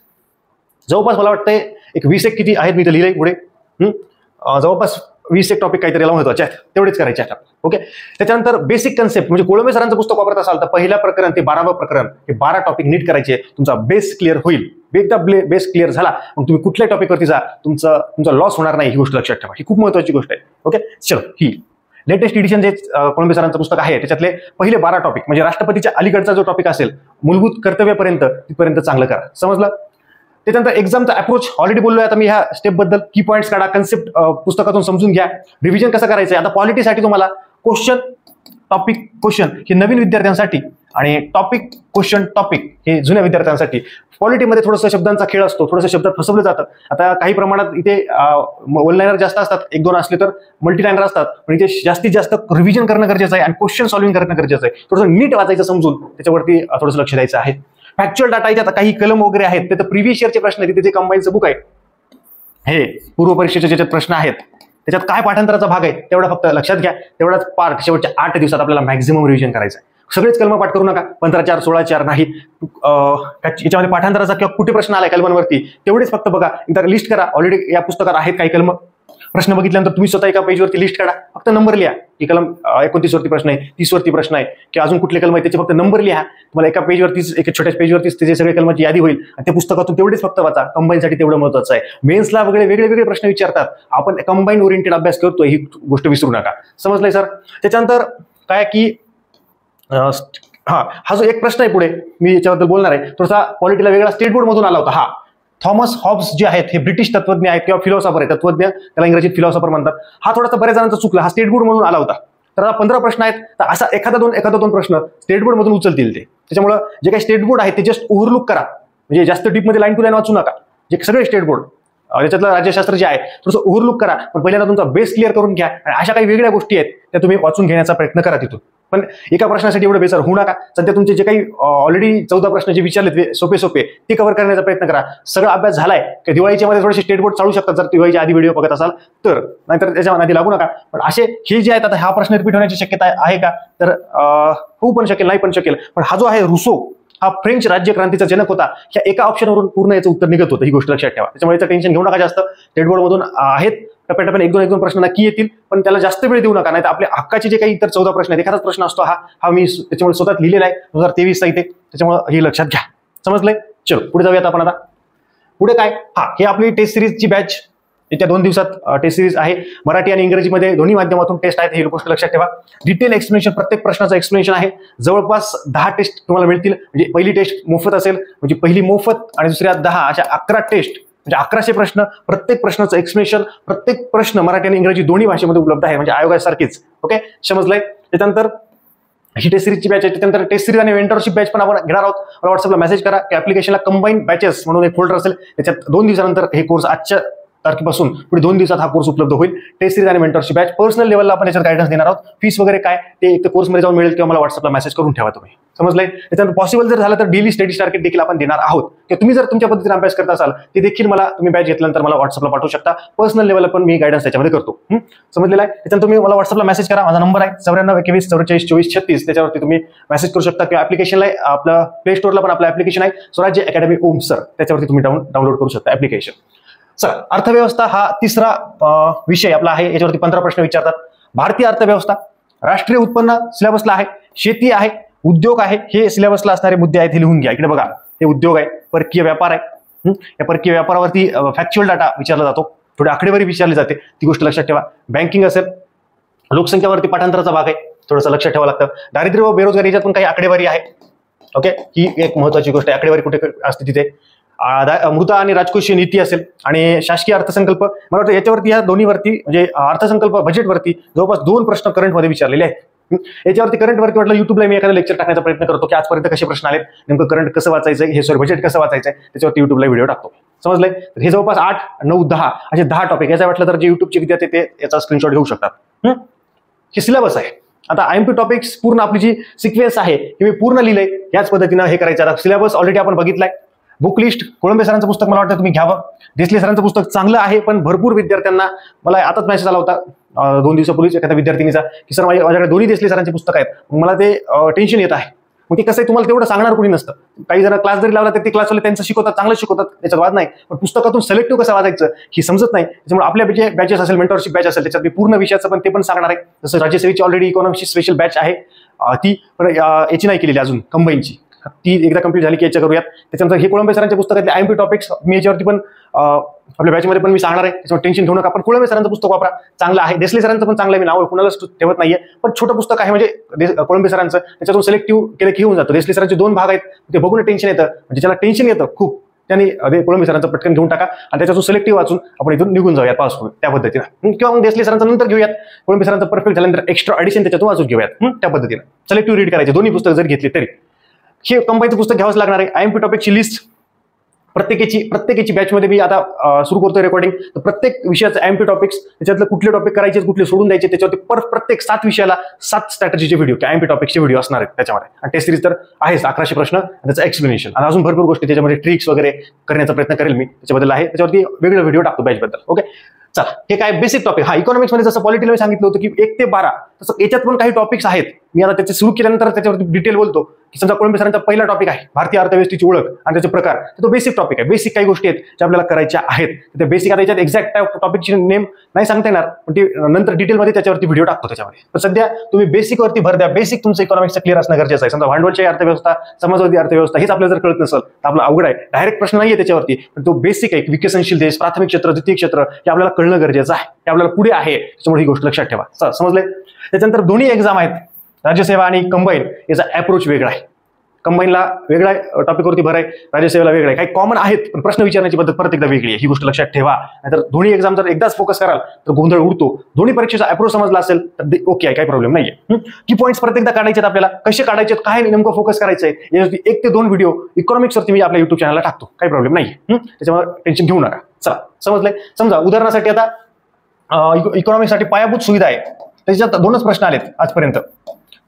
जवळपास मला वाटतंय एक 20 किती आहेत, मी तर लिहिलंय पुढे. जवळपास 20 टॉपिक काहीतरी याला महत्वाचे आहेत, तेवढेच करायचे आहेत. ओके, त्याच्यानंतर बेसिक कन्सेप्ट, म्हणजे कोळंबे सरांचं पुस्तक वापरत असाल तर पहिला प्रकरण ते 12वं प्रकरण, हे 12 टॉपिक नीट करायचे. तुमचा बेस क्लिअर होईल. एकदा बेस क्लिअर झाला मग तुम्ही कुठल्याही टॉपिकवरती जा, तुमचा लॉस होणार नाही. ही गोष्ट लक्षात ठेवा, ही खूप महत्वाची गोष्ट आहे. ओके, चलो, ही लेटेस्ट एडिशन जे कोळंबे सरांचं पुस्तक आहे त्याच्यातले पहिले 12 टॉपिक, म्हणजे राष्ट्रपतीच्या अलीकडचा जो टॉपिक असेल मूलभूत कर्तव्यापर्यंत, तिथपर्यंत चांगलं करा. समजलं? त्याच्यानंतर एक्झामचा अप्रोच ऑलरेडी बोललोय. आता मी ह्या स्टेपबद्दल की पॉईंट्स काढा, कन्सेप्ट पुस्तकातून समजून घ्या, रिव्हिजन कसं करायचंय. आता पॉलिटीसाठी तुम्हाला क्वेश्चन, टॉपिक, क्वेश्चन हे नवीन विद्यार्थ्यांसाठी, आणि टॉपिक, क्वेश्चन, टॉपिक हे जुन्या विद्यार्थ्यांसाठी. पॉलिटीमध्ये थोडंसं शब्दांचा खेळ असतो, थोडंसं शब्दात फसवलं जातं. आता काही प्रमाणात इथे वन लाईनर जास्त असतात, 1-2 असले तर मल्टी लाईनर असतात, पण इथे जास्तीत जास्त रिव्हिजन करणं गरजेचं आहे आणि क्वेश्चन सॉल्व्हिंग करणं गरजेचं आहे. थोडंसं नीट वाचायचं समजून, त्याच्यावरती थोडंसं लक्ष द्यायचं आहे. फॅक्च्युअल डाटा याच्यात काही कलम वगैरे आहेत, ते तर प्रिव्हियस इयरचे प्रश्न आहेत. तिथे जे कंबाईनचं बुक आहे, हे पूर्व परीक्षेचे ज्याच्यात प्रश्न आहेत त्याच्यात काय पाठांतराचा भाग आहे तेवढा फक्त लक्षात घ्या. तेवढाच पार्ट शेवटच्या 8 दिवसात आपल्याला मॅक्झिमम रिव्हिजन करायचं आहे. सगळेच कलम पाठ करू नका, 15-4, 16-4 नाही. याच्यामध्ये पाठांतराचा किंवा कुठे प्रश्न आलाय कलमांवरती तेवढेच फक्त बघा, एकदा लिस्ट करा. ऑलरेडी या पुस्तकात आहेत काही कलम. प्रश्न बघितल्यानंतर तुम्ही स्वतः एका पेजवरती लिस्ट काढा, फक्त नंबर लिहा की कलम 29 वरती प्रश्न आहे, 30 वरती प्रश्न आहे, की अजून कुठले कलम आहे त्याचे फक्त नंबर लिहा. तुम्हाला एका पेजवरतीच, एका छोट्या पेजवरतीच त्याचे सगळे कलमाची यादी होईल आणि त्या पुस्तकातून तेवढेच फक्त वाचा. कंबाईनसाठी तेवढं महत्वाचं आहे. मेन्सला वेगळे प्रश्न विचारतात, आपण कंबाईन ओरिएंटेड अभ्यास करतोय, ही गोष्ट विसरू नका. समजलंय सर? त्याच्यानंतर काय की हा जो एक प्रश्न आहे पुढे मी याच्याबद्दल बोलणार आहे, थोडासा पॉलिटीला वेगळा स्टेट बोर्ड मधून आला होता. हा थॉमस हॉब्स जे आहेत हे ब्रिटिश तत्वज्ञ आहेत किंवा फिलॉसॉफर आहे, तत्वज्ञ, त्याला इंग्रजीत फिलॉसॉफर म्हणतात. हा थोडासा बऱ्याच जणांचा चुकला, हा स्टेट बोर्ड मधून आला होता. तर आता 15 प्रश्न आहेत, तर असा एखादा दोन प्रश्न स्टेट बोर्ड मधून उचलतील ते. त्याच्यामुळे जे काही स्टेट बोर्ड आहे ते जस्ट ओव्हरलुक करा, म्हणजे जास्त डीपमध्ये लाईन टू लाईन वाचू नका. जे सगळे स्टेट बोर्ड त्याच्यातलं राज्यशास्त्र जे आहे थोडंसं ओव्हरलुक करा, पण पहिल्यांदा तुमचा बेस क्लिअर करून घ्या आणि अशा काही वेगळ्या गोष्टी आहेत त्या तुम्ही वाचून घेण्याचा प्रयत्न करा तिथून. पण एका प्रश्नासाठी एवढं बेसर होऊ नका. सध्या तुमचे जे काही ऑलरेडी 14 प्रश्न जे विचारलेत सोपे ते कव्हर करण्याचा प्रयत्न करा. सगळा अभ्यास झालाय की दिवाळीच्या मध्ये थोडेसे स्टेट बोर्ड चालू शकतात जर दिवाळीच्या आधी व्हिडिओ बघत असाल तर, नाहीतर त्याच्या आधी लागू नका. पण असे हे जे आहेत आता हा प्रश्न रिपीट होण्याची शक्यता आहे का, तर होऊ पण शकेल, नाही पण शकेल. पण हा जो आहे रुसो, हा फ्रेंच राज्यक्रांतीचा जनक होता. ह्या एका ऑप्शनवरून पूर्ण याचं उत्तर निघत होतं, ही गोष्ट लक्षात ठेवा. त्याच्यामुळे याचं टेन्शन घेऊ नका जास्त. स्टेट बोर्ड मधून आहेत टप्प्याटप्प्याने एक दोन प्रश्न नक्की येतील, पण त्याला जास्त वेळ देऊ नका. नाही तर आपल्या हक्काचे जे काही इतर 14 प्रश्न आहेत, एखादाच प्रश्न असतो हा मी त्याच्यामुळे स्वतः लिहिलेला आहे 2023 चा इथे, त्याच्यामुळे हे लक्षात घ्या. समजलंय? चलो पुढे जाऊयात आपण. आता पुढे काय, हे आपली टेस्ट सिरीजची बॅच येत्या 2 दिवसात टेस्ट सिरीज आहे. मराठी आणि इंग्रजीमध्ये दोन्ही माध्यमातून टेस्ट आहेत, ही गोष्ट लक्षात ठेवा. डिटेल एक्सप्लेनेशन, प्रत्येक प्रश्नाचं एक्सप्लेनेशन आहे. जवळपास 10 टेस्ट तुम्हाला मिळतील. म्हणजे पहिली टेस्ट मोफत असेल, म्हणजे पहिली मोफत आणि दुसऱ्या 10, अशा 11 टेस्ट, म्हणजे 1100 प्रश्न. प्रत्येक प्रश्नाचं एक्सप्लेनेशन, प्रत्येक प्रश्न मराठी आणि इंग्रजी दोन्ही भाषेमध्ये उपलब्ध आहे, म्हणजे आयोगासारखीच. ओके, समजलंय? त्याच्यानंतर ही टेस्ट सिरीजची बॅच आहे. त्याच्यानंतर टेस्ट सिरीज आणि मेंटरशिप बॅच पण आपण घेणार आहोत. मला व्हॉट्सअपला मेसेज करा की ऍप्लिकेशनला कंबाईन बॅचेस म्हणून एक फोल्डर असेल, त्याच्यात 2 दिवसानंतर हे कोर्स आजच्या तारखेपासून पुढे 2 दिवसात हा कोर्स उपलब्ध होईल. टेस्ट सिरीज आणि मेंटरशिप बॅच पर्सनल लेवलला आपण याच्यात गायडन्स देणार आहोत. फीस वगैरे काय ते एक कोर्समध्ये जाऊन मिळेल किंवा मला व्हॉट्सअपला मेसेज करून ठेवा तुम्ही. समजलंय? त्याच्यानंतर पॉसिबल जर झालं तर डेली स्टडी टार्गेट देखील आपण देणार आहोत, की तुम्ही जर तुमच्या पद्धतीने अभ्यास करत असाल ते देखील मला तुम्ही बॅच घेतल्यानंतर मला व्हॉट्सअपला पाठवू शकता. पर्सनल लेवलला पण मी गायडन्स त्याच्यामध्ये करतो. समजलेलं आहे? त्याच्यानंतर तुम्ही मला व्हॉट्सअपला मेसेज करा. माझा नंबर आहे 94 21 44 24 36. त्याच्यावरती तुम्ही मेसेज करू शकता किंवा ऍप्लिकेशनला आपलं प्ले स्टोरला पण आपलं ऍप्लिकेशन आहे स्वराज्य अकॅडमी ओम सर, त्याच्यावरती तुम्ही डाउनलोड करू शकता ऍप्लिकेशन. चला, अर्थव्यवस्था हा तिसरा विषय आपला आहे. याच्यावरती 15 प्रश्न विचारतात. भारतीय अर्थव्यवस्था, राष्ट्रीय उत्पन्न सिलेबसला आहे, शेती आहे, उद्योग आहे, हे सिलेबसला असणारे मुद्दे आहेत. हे लिहून घ्या. इकडे बघा, हे उद्योग आहे, परकीय व्यापार आहे. या परकीय व्यापारावरती फॅक्च्युअल डाटा विचारला जातो, थोडी आकडेवारी विचारली जाते, ती गोष्ट लक्षात ठेवा. बँकिंग असेल, लोकसंख्यावरती पाठांतराचा भाग आहे, थोडंसं लक्षात ठेवावं लागतं. दारिद्र्य व बेरोजगारी याच्यात पण काही आकडेवारी आहे. ओके, ही एक महत्वाची गोष्ट आहे. आकडेवारी कुठे असते तिथे. मृदा आणि राजकोषीय नीती असेल आणि शासकीय अर्थसंकल्प. मला वाटतं याच्यावरती, या दोन्हीवरती म्हणजे अर्थसंकल्प बजेटवरती जवळपास 2 प्रश्न करंटमध्ये विचारलेले आहेत. याच्यावरती करंटवरती वाटलं युट्यूबला मी एखादा लेक्चर टाकण्याचा प्रयत्न करतो की आजपर्यंत कसे प्रश्न आलेत, नेमकं करंट कसं वाचायचं हे, सॉरी बजेट कसं वाचायचं आहे, त्याच्यावरती युट्यूबला व्हिडिओ टाकतो. समजलंय? हे जवळपास 8, 9, 10 असे 10 टॉपिक. याचा वाटलं तर जे युट्यूबचे विद्यार्थी ते याचा स्क्रीनशॉट घेऊ शकतात. हे सिलेबस आहे. आता IMP टॉपिक्स पूर्ण आपली जी सिक्वेन्स आहे ही मी पूर्ण लिहिलंय, याच पद्धतीनं हे करायचं. आता सिलेबस ऑलरेडी आपण बघितलाय. बुक लिस्ट, कोळंबे सरांचं पुस्तक मला वाटतं तुम्ही घ्यावं. देसले सरांचं पुस्तक चांगलं आहे, पण भरपूर विद्यार्थ्यांना, मला आताच मेसेज आला होता 2 दिवसापूर्वीच एखाद्या विद्यार्थिनीचा की सर माझ्याकडे दोन्ही देसले सरांचे पुस्तक आहेत, मला ते टेन्शन येत आहे. मग ते कसं आहे, तुम्हाला तेवढं सांगणार कोणी नसतं. काही जण क्लास जरी लावला तर ते क्लासवाले त्यांचं शिकवतात, चांगलं शिकवतात, त्याच्यात वाद नाही. पण पुस्तकातून सिलेक्टिव्ह कसं वाचायचं ही समजत नाही. त्याच्यामुळे आपल्या जे बॅचेस असेल, मेंटरशिप बॅच असेल, त्याच्यात मी पूर्ण विषयाचं पण ते पण सांगणार आहे. जसं राज्यसेवेची ऑलरेडी इकॉनॉमिक्सची स्पेशल बॅच आहे, ती पण याची नाही केलेली अजून, कंबाईनची. ती एकदा कंप्लीट झाली की याच्या करूयात. त्याच्यानंतर हे कोळंबे सरांच्या पुस्तकातले IMP टॉपिक्स मी याच्यावरती पण आपल्या बॅचमध्ये पण मी सांगणार आहे, त्याच्यावर टेन्शन घेऊ नका. पण कोळंबे सरांचं पुस्तक वापरा, चांगलं आहे. देसले सरांचं पण चांगलं आहे, मी नाव कुणालाच ठेवत नाहीये, पण छोटं पुस्तक आहे. म्हणजे कोळंबे सरांचं त्याच्यातून सिलेक्टिव्ह केलं की होऊन जातं. देसले सरांचे 2 भाग आहेत, ते बघून टेन्शन येतं. म्हणजे ज्याला टेन्शन येतं खूप त्यांनी कोळंबे सरांचं पटकन घेऊन टाका आणि त्याच्यातून सिलेक्टिव्ह वाचून आपण इथून निघून जाऊयात पास होऊन त्या पद्धतीनं. किंवा मग देसले सरांचं नंतर घेऊयात, कोळंबे सरांचं परफेक्ट झाल्यानंतर एक्स्ट्रा एडिशन त्याच्यातून वाचून घेऊयात. त्या पद्धतीनं सिलेक्टिव्ह रीड करायचे, दोन्ही पुस्तक जर घेतली तरी. हे कंबाईनचं पुस्तक घ्यावंच लागणार आहे. IMP टॉपिकची लिस्ट प्रत्येकाची बॅचमध्ये मी आता सुरू करतोय रेकॉर्डिंग. तर प्रत्येक विषयाचं IMP टॉपिक्स, त्याच्यातलं कुठले टॉपिक करायचे, कुठले सोडून द्यायचे, त्याच्यावरती प्रत्येक 7 विषयाला 7 स्ट्रॅटेजीचे व्हिडिओ, IMP टॉपिकचे व्हिडिओ असणार आहेत त्याच्यामध्ये. आणि टेस्ट सिरीज तर आहेच, 1100 प्रश्न, त्याचं एक्सप्लेनेशन आणि अजून भरपूर गोष्टी त्याच्यामध्ये ट्रिक्स वगैरे करण्याचा प्रयत्न करेल मी, त्याच्याबद्दल आहे. त्याच्यावरती वेगळे व्हिडिओ टाकतो बॅचबद्दल. ओके, चला, हे काय बेसिक टॉपिक. इकॉनॉमिक्स मध्ये जसं पॉलिटीला मी सांगितलं होतं की 1 ते 12, तसं याच्यात पण काही टॉपिक्स आहेत. मी आता त्याचे सुरू केल्यानंतर त्याच्यावरती डिटेल बोलतो की समजा कोळंबे सरांचा पहिला टॉपिक आहे भारतीय अर्थव्यवस्थेची ओळख आणि त्याचे प्रकार, तर तो बेसिक टॉपिक आहे. बेसिक काही गोष्टी आहेत ज्या आपल्याला करायच्या आहेत. ते बेसिक आता याच्यात एक्झॅक्ट टॉपिकची नेम नाही सांगता येणार, पण ते नंतर डिटेलमध्ये त्याच्यावरती व्हिडिओ टाकतो त्याच्यामध्ये. पण सध्या तुम्ही बेसिकवरती भर द्या. बेसिक तुमचं इकॉनॉमिक्सचं क्लिअर असणं गरजेचं आहे. समजा भांडवलची अर्थव्यवस्था, समाजवादी अर्थव्यवस्था हेच आपल्याला जर कळत नसेल तर आपलं अवघड आहे. डायरेक्ट प्रश्न नाहीये त्याच्यावरती, पण तो बेसिक आहे. विकसनशील देश, प्राथमिक क्षेत्र, द्वितीय क्षेत्र हे आपल्याला कळणं गरजेचं आहे. हे आपल्याला पुढे आहे, त्याच्यामुळे ही गोष्ट लक्षात ठेवा. समजलंय? त्याच्यानंतर दोन्ही एक्झाम आहेत, राज्यसेवा आणि कंबाईन, याचा अप्रोच वेगळा आहे. कंबाईनला वेगळ्या टॉपिकवरती भर आहे, राज्यसेवेला वेगळं आहे. काही कॉमन आहेत पण प्रश्न विचारण्याची पद्धत परत एकदा वेगळी आहे. ही गोष्ट लक्षात ठेवा. नाहीतर दोन्ही एक्झाम जर एकदाच फोकस कराल तर गोंधळ उडतो. दोन्ही परीक्षेचा अप्रोच समजला असेल तर ओके आहे, काही प्रॉब्लेम नाहीये. की पॉईंट्स परत एकदा काढायचे आहेत आपल्याला, कसे काढायचे, काय नेमकं फोकस करायचंय, यासाठी 1 ते 2 व्हिडिओ इकॉनॉमिक्सवरती मी आपल्या युट्यूब चॅनलला टाकतो, काही प्रॉब्लेम नाहीये. त्याच्यामुळे टेन्शन घेऊ नका. चला समजलंय. समजा उदाहरणासाठी आता इकॉनॉमिक्ससाठी पायाभूत सुविधा आहे, त्याच्यात 2च प्रश्न आलेत आजपर्यंत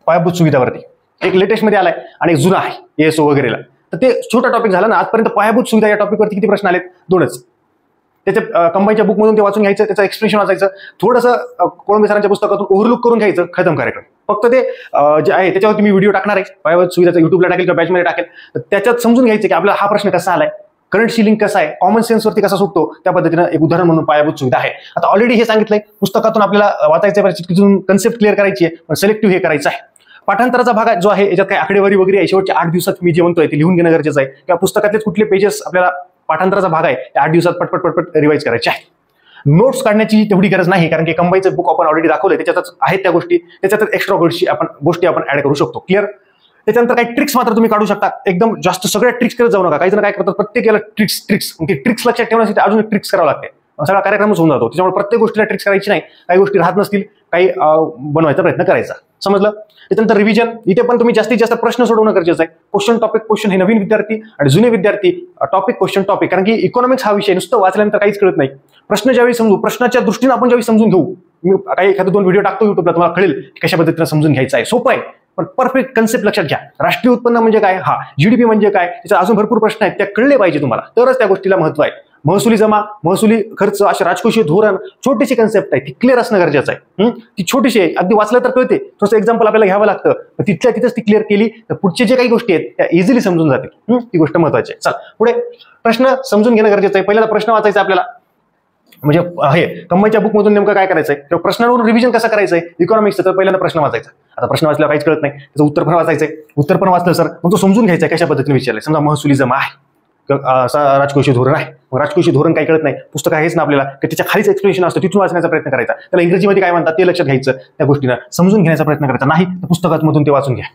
पायाभूत सुविधावरती. एक लेटेस्ट मध्ये आलाय आणि एक जुना आहे ESO वगैरेला. तर ते छोटा टॉपिक झाला ना. आजपर्यंत पायाभूत सुविधा या टॉपिकवरती किती प्रश्न आलेत? 2च. त्याच्या कंबाईनच्या बुकमधून ते वाचून घ्यायचं, त्याचं एक्सप्लेनेशन वाचायचं, थोडंसं कोळंबे सरांच्या पुस्तकातून ओव्हरलुक करून घ्यायचं, खतम कार्यक्रम. फक्त ते जे आहे त्याच्यावरती मी व्हिडिओ टाकणार आहे, पायाभूत सुविधाचा युट्यूबला टाकेल किंवा बॅचमध्ये टाकेल. तर त्याच्यात समजून घ्यायचं की आपल्याला हा प्रश्न कसा आलाय, करंट शिलिंग कसं आहे, कॉमन सेन्सवरती कसा सुटतो, त्या पद्धतीनं एक उदाहरण म्हणून पायाभूत सुविधा आहे. आता ऑलरेडी हे सांगितलंय, पुस्तकातून आपल्याला वाचायचं, कन्सेप्ट क्लिअर करायची आहे, पण सिलेक्टिव्ह हे करायचं आहे. पाठांतराचा भाग जो आहे याच्यात काही आकडेवारी वगैरे आहे, शेवटच्या 8 दिवसात मी जे म्हणतोय ते लिहून घेणं गरजेचं आहे. किंवा पुस्तकातले कुठले पेजेस आपल्याला पाठांतराचा भाग आहे त्या 8 दिवसात पटपट रिवाइज करायचे आहे. नोट्स काढण्याची तेवढी गरज नाही, कारण की कंबाईनचं बुक आपण ऑलरेडी दाखवलंय, त्याच्यातच आहेत त्या गोष्टी, त्याच्यातच एक्स्ट्रा गोष्टी आपण ऍड करू शकतो. क्लिअर. त्याच्यानंतर काही ट्रिक्स मात्र तुम्ही काढू शकता. एकदम जास्त सगळ्या ट्रिक्स करत जाऊ नका. काही जण काय करतात, प्रत्येकाला ट्रिक्स ट्रिक्स लक्षात ठेवण्यासाठी अजून एक ट्रिक्स करावं लागते, सगळा कार्यक्रमच होऊन जातो. त्याच्यामुळे प्रत्येक गोष्टीला ट्रिक्स करायची नाही, काही गोष्टी राहत नसतील, काही बनवायचा प्रयत्न करायचा. समजलं. त्याच्यानंतर रिव्हिजन, इथे पण तुम्ही जास्तीत जास्त प्रश्न सोडवणं गरजेचं आहे. क्वेश्चन टॉपिक क्वेश्चन हे नवीन विद्यार्थी आणि जुने विद्यार्थी टॉपिक क्वेश्चन टॉपिक, कारण की इकॉनॉमिक्स हा विषय नुसतं वाचल्यानंतर काहीच कळत नाही. प्रश्न ज्यावेळी समजू, प्रश्नाच्या दृष्टीने आपण ज्यावेळी समजून घेऊ, मी काही एखादं 2 व्हिडिओ टाकतो युट्यूबला, तुम्हाला कळेल की कशा पद्धतीने समजून घ्यायचं आहे. सोपं आहे पण परफेक्ट कन्सेप्ट लक्षात घ्या. राष्ट्रीय उत्पन्न म्हणजे काय, GDP म्हणजे काय, त्याच्यात अजून भरपूर प्रश्न आहेत, त्या कळले पाहिजे तुम्हाला, तरच त्या गोष्टीला महत्व आहे. महसुली जमा, महसुली खर्च, अशा राजकोषीय धोरण, छोटीशी कन्सेप्ट आहे, ती क्लिअर असणं गरजेचं आहे. ती छोटीशी आहे, अगदी वाचलं तर कळते, थोडंसं एक्झाम्पल आपल्याला घ्यावं लागतं, तिथल्या तिथेच ती क्लिअर केली तर पुढचे जे काही गोष्टी आहेत त्या इझिली समजून जातील. ती गोष्ट महत्वाची आहे. चला पुढे. प्रश्न समजून घेणं गरजेचं आहे. पहिल्यांदा प्रश्न वाचायचा आपल्याला, म्हणजे हे कंबाईनच्या बुकमधून नेमकं काय करायचंय किंवा प्रश्नांवरून रिव्हिजन कसं करायचंय इकॉनॉमिक्सचं, तर पहिल्यांदा प्रश्न वाचायचा. आता प्रश्न वाचल्यावर काहीच कळत नाही, त्याचं उत्तर पण वाचायचंय. उत्तर पण वाचलं सर, मग तो समजून घ्यायचा कशा पद्धतीने विचारलंय. समजा महसुली जमा आहे, राजकोषीय धोरण आहे, मग राजकोषीय धोरण काही कळत नाही, पुस्तक आहेच ना आपल्याला, की त्याच्या खालीच एक्सप्लेनेशन असतं, तिथून वाचण्याचा प्रयत्न करायचा. त्याला इंग्रजीमध्ये काय म्हणतात ते लक्षात घ्यायचं, त्या गोष्टीनं समजून घेण्याचा प्रयत्न करायचा. नाही तर पुस्तकातमधून ते वाचून घ्या,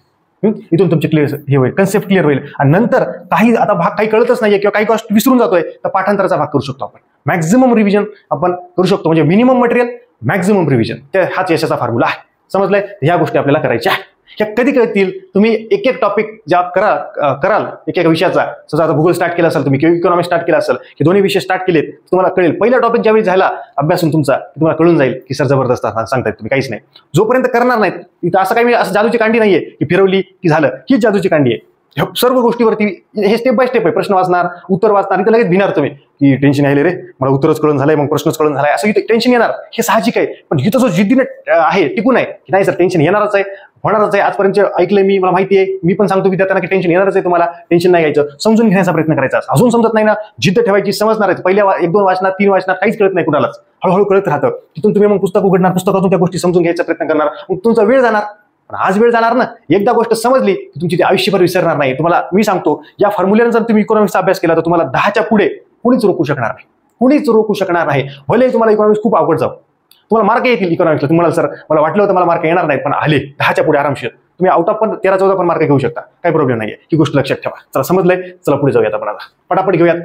इथून तुमचे क्लिअर हे होईल, कन्सेप्ट क्लिअर होईल. आणि नंतर काही आता भाग काही कळतच नाहीये किंवा काही गोष्ट विसरून जातोय, तर पाठांतराचा भाग करू शकतो आपण. मॅक्झिमम रिव्हिजन आपण करू शकतो, म्हणजे मिनिमम मटेरियल मॅक्झिमम रिव्हिजन, हाच यशाचा फॉर्म्युला आहे. समजलंय. ह्या गोष्टी आपल्याला करायच्या आहे. ह्या कधी कळतील, तुम्ही एक एक टॉपिक ज्या कराल एक एक विषयाचा. समजा आता भूगोल स्टार्ट केला असेल तुम्ही किंवा इकॉनॉमिक्स स्टार्ट केला असेल, की दोन्ही विषय स्टार्ट केलेत, तुम्हाला कळेल. पहिला टॉपिक ज्यावेळी झाला अभ्यासून तुमचा, तुम्हाला कळून जाईल की सर जबरदस्त सांगतायत तुम्ही, काहीच नाही. जोपर्यंत करणार नाहीत, इथं असं काही असं जादूची कांडी नाहीये की फिरवली की झालं, हीच जादूची कांडी आहे. सर्व गोष्टीवरती हे स्टेप बाय स्टेप आहे. प्रश्न वाचणार, उत्तर वाचणार, इथं लगेच भिणार तुम्ही की टेन्शन यायले रे, मला उत्तरच कळून झालंय, मग प्रश्नच कळून झालाय, असं इथे टेन्शन येणार. हे साहजिक आहे. पण इथं जो जिद्दीने आहे टिकून आहे की नाही सर टेन्शन येणारच आहे, होणारच आहे. आजपर्यंत ऐकलंय मी, मला माहिती आहे, मी पण सांगतो विद्यार्थ्यांना की टेन्शन येणारच आहे, तुम्हाला टेन्शन नाही घ्यायचं, समजून घेण्याचा प्रयत्न करायचा. अजून समजत नाही ना, जिद्द ठेवायची, समजणार आहे. पहिल्या 1-2 वाचनात 3 वाचनात काहीच कळत नाही कुणालाच, हळूहळू कळत राहतं. तिथून तुम्ही मग पुस्तक उघडणार, पुस्तकातून त्या गोष्टी समजून घ्यायचा प्रयत्न करणार, मग तुमचा वेळ जाणार. आज वेळ जाणार ना, एकदा गोष्ट समजली की तुमची ती आयुष्यभर विसरणार नाही. तुम्हाला मी सांगतो, या फॉर्म्युल्यानं जर तुम्ही इकॉनॉमिक्सचा अभ्यास केला तर तुम्हाला 10च्या पुढे कुणीच रोखू शकणार नाही, कुणीच रोखू शकणार नाही. भले तुम्हाला इकॉनॉमिक्स खूप अवघड जाऊ, तुम्हाला मार्क येतील इकॉनॉमिक्सला. तुम्हाला सर मला वाटलं होतं मला मार्क येणार नाहीत, पण आले 10च्या पुढे आरामशीर. तुम्ही आउट ऑफ पण 13-14 पण मार्क घेऊ शकता, काही प्रॉब्लेम नाहीये. ही गोष्ट लक्षात ठेवा. चला समजलंय. चला पुढे जाऊयात आपण आता, पटापट घेऊयात.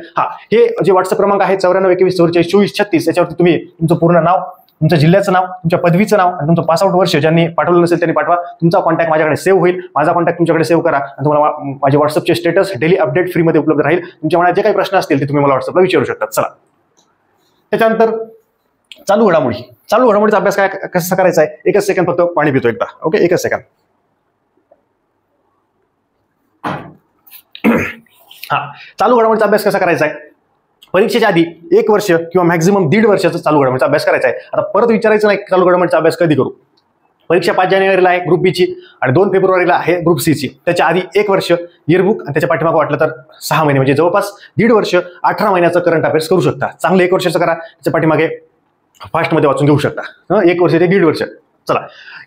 हे जे व्हॉट्सअप क्रमांक आहे 9421442436, याच्यावरती तुम्ही तुमचं पूर्ण नाव, तुमच्या जिल्ह्याचं नाव, तुमच्या पदवीचं नाव आणि तुमचं पासआउट वर्ष ज्यांनी पाठवलं नसेल त्यांनी पाठवा. तुमचा कॉन्टॅक्ट माझ्याकडे सेव्ह होईल, माझा कॉन्टॅक्ट तुमच्याकडे सेव्ह करा आणि तुम्हाला माझे व्हॉट्सअपचे स्टेटस डेली अपडेट फ्रीमध्ये उपलब्ध राहील. तुमच्या मनात जे काही प्रश्न असतील ते तुम्ही मला व्हॉट्सअपला विचारू शकता. चला त्याच्यानंतर चालू घडामोडीचा अभ्यास काय कसा करायचा आहे. एकच सेकंड फक्त पाणी पितो एकदा. ओके, एकच सेकंड. चालू घडामोडीचा अभ्यास कसा करायचा आहे. परीक्षेच्या आधी 1 वर्ष किंवा मॅक्झिमम 1.5 वर्षाचा चालू घडामोडीचा अभ्यास करायचा आहे. आता परत विचारायचं नाही चालू घडामोडीचा अभ्यास कधी करू. परीक्षा 5 जानेवारीला आहे ग्रुप बीची आणि 2 फेब्रुवारीला आहे ग्रुप सीची. त्याच्या आधी 1 वर्ष इयरबुक आणि त्याच्या पाठीमागे वाटलं तर 6 महिने, म्हणजे जवळपास 1.5 वर्ष 18 महिन्याचं करंट अफेअर्स करू शकता. चांगलं 1 वर्षाचं करा, त्याच्या पाठीमागे फास्टमध्ये वाचून घेऊ शकता. 1 वर्ष ते 1.5 वर्ष. चला